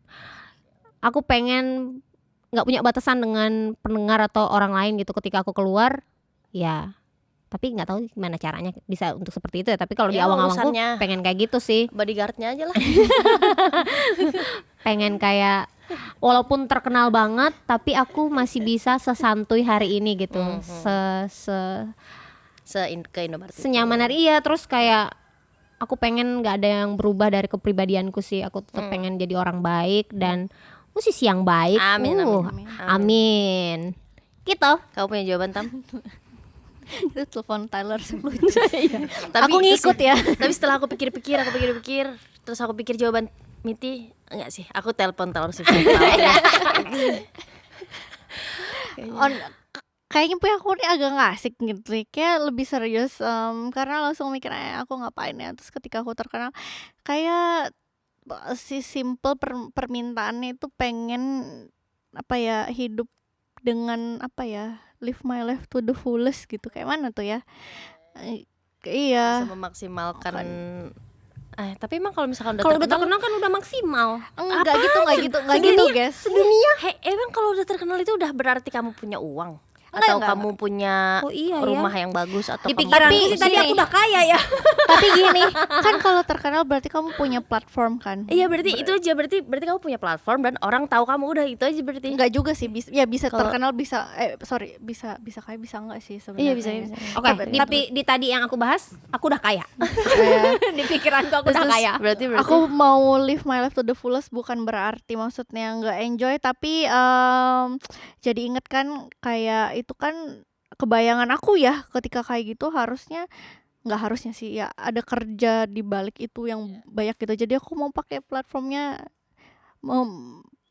Aku pengen nggak punya batasan dengan pendengar atau orang lain gitu ketika aku keluar ya. Tapi nggak tahu gimana caranya bisa untuk seperti itu ya. Tapi kalau di Ya, awang-awangku urusannya. pengen kayak gitu sih. Bodyguardnya aja lah. Pengen kayak walaupun terkenal banget tapi aku masih bisa sesantuy hari ini gitu. Ke Indomaret. Senyaman hari iya. Terus kayak aku pengen nggak ada yang berubah dari kepribadianku sih. Aku tetap pengen jadi orang baik dan musisi yang baik. Amin, Amin. Gitu. Kamu punya jawaban, Tam? Itu telepon Taylor Swift. Tapi Aku ngikut ya. Tapi setelah aku pikir-pikir, terus aku pikir jawaban Miti, enggak sih, aku telepon Taylor Swift. Kayaknya punya aku nih agak nggak asik gitu, kayak lebih serius karena langsung mikir aku ngapain ya. Terus ketika aku terkenal kayak si simple permintaannya itu pengen apa ya, hidup dengan apa ya, live my life to the fullest gitu. Kayak mana tuh ya, iya Bisa memaksimalkan. Tapi emang kalau misalkan Kalau udah terkenal kan udah maksimal. nggak gitu guys. sedunia, emang kalau udah terkenal itu udah berarti kamu punya uang? Atau Enggak. kamu punya Oh iya rumah ya. yang bagus? Atau Di kamu pikiranku Tapi sih tadi gini. aku udah kaya ya. Tapi gini, kan kalau terkenal berarti kamu punya platform kan? Iya, berarti itu aja, berarti kamu punya platform dan orang tahu kamu, udah itu aja berarti. Enggak juga sih, bisa Kalau- terkenal, bisa bisa kayak bisa enggak sih sebenarnya. Iya, bisa. Oke, tapi di tadi yang aku bahas, aku udah kaya. Di pikiranku aku udah Terus kaya. berarti Aku mau live my life to the fullest bukan berarti maksudnya nggak enjoy, tapi jadi inget kan kayak itu kan kebayangan aku ya, ketika kayak gitu harusnya, nggak harusnya sih ya, ada kerja di balik itu yang banyak gitu. Jadi aku mau pakai platformnya,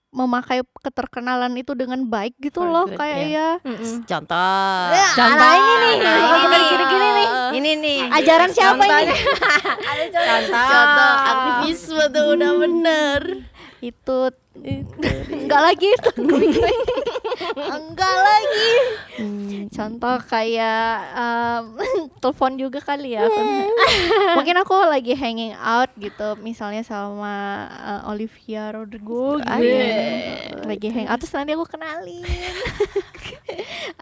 memakai keterkenalan itu dengan baik gitu For loh, good, kayak ya. ya contoh. Contoh ini nih, gini nih. Ini nih. ajaran siapa ini? Contoh aktivisme tuh udah bener. Itu enggak lagi itu enggak lagi. Contoh kayak telepon juga kali ya. Mungkin aku lagi hanging out gitu, misalnya sama Olivia Rodrigo gitu. Lagi hang out terus nanti aku kenalin.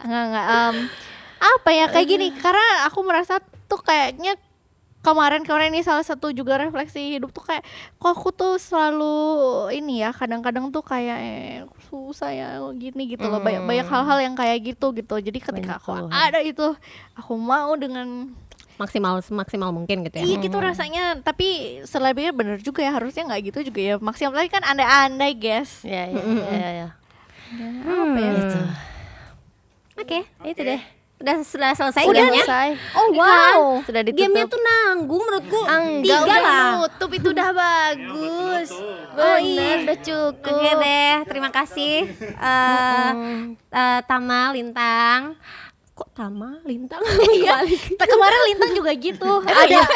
Enggak apa ya, kayak gini, karena aku merasa tuh kayaknya kemarin ini salah satu juga refleksi hidup tuh, kayak kok aku tuh selalu ini ya, kadang-kadang tuh kayak susah ya gini gitu loh, banyak hal-hal yang kayak gitu. Jadi ketika Banyak aku keluhan. ada itu, aku mau dengan Maksimal mungkin gitu ya. iya gitu rasanya. Tapi selebihnya bener juga ya, harusnya nggak gitu juga ya, maksimal lagi kan andai-andai guys. Ya. Apa ya? Oke, Itu deh. sudah selesai Udah gamenya. selesai. Oh wow, Sudah ditutup. gamenya tuh nanggung menurutku. Enggak, 3 udah lah. nutup, itu udah bagus. Oh iya, Udah cukup. Oke deh, terima kasih Tama Lintang. Kok Tama Lintang? Iya. Kemarin Lintang juga gitu.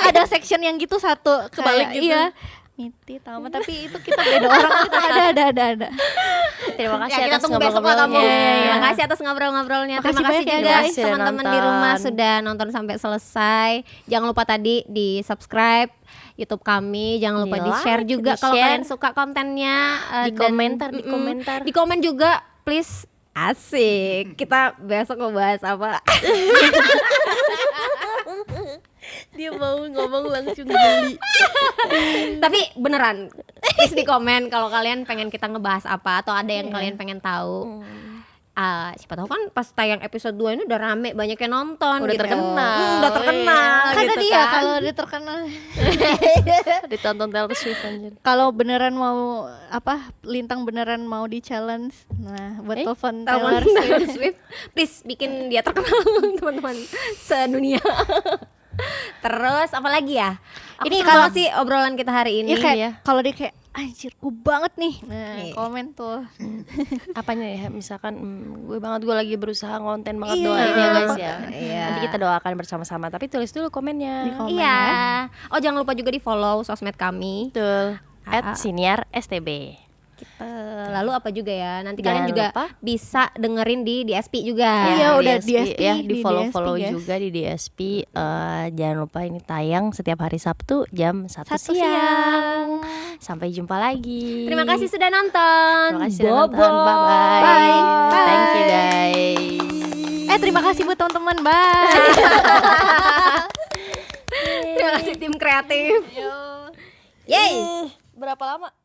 Ada section yang gitu satu Kebalik kayak, gitu. Iya. Miti Tama, tapi itu kita beda orang. Ada. Terima kasih Ya, kita atas tunggu besok lah kamu. ngobrol-ngobrolnya. Terima kasih atas ngobrol-ngobrolnya. Makasih Terima kasih banyak ya, juga guys. Sudah teman-teman di nonton. rumah sudah nonton sampai selesai. Jangan lupa tadi di subscribe YouTube kami. Jangan lupa di share Di-like, juga kalau di-share. kalian suka kontennya. Di komentar, di komentar. Di komen juga, please. Asik. Kita besok mau bahas apa? Dia mau ngomong langsung geli. Tapi beneran, please di komen kalau kalian pengen kita ngebahas apa atau ada yang kalian pengen tahu. Siapa tahu kan pas tayang episode 2 ini udah rame, banyak yang nonton Udah gitu. terkenal. Udah terkenal Karena gitu dia kan. kalau dia terkenal. Ditonton Taylor Swift anjir. Kalau beneran mau Lintang beneran mau di challenge. Nah, buat telepon Tahu Taylor Taylor Swift. Swift, please bikin dia terkenal teman-teman sedunia. Terus apa lagi ya? Ini Ini kalau kalau- sih obrolan kita hari ini. Iya kayak ya. kalau dia kayak anjir gue banget nih. Nah, Iya. komen tuh. Apanya ya, misalkan gue lagi berusaha ngonten banget, Iya. doain ya guys ya. Iya. Nanti kita doakan bersama-sama, tapi tulis dulu komennya. Di komen. Iya. Oh, jangan lupa juga di follow sosmed kami. Betul. @siniar STB. Lalu apa juga ya? Nanti Jangan kalian juga lupa. bisa dengerin di DSP juga. Iya, udah DSP, ya, di di follow DSP, guys. juga di DSP. Jangan lupa ini tayang setiap hari Sabtu jam 1 1 siang. siang. Sampai jumpa lagi. Terima kasih sudah nonton. Terima kasih sudah nonton. Bobo. Bye-bye. Bye. Thank you guys. Terima kasih buat teman-teman. Bye. Terima kasih tim kreatif. Yeay. Berapa lama?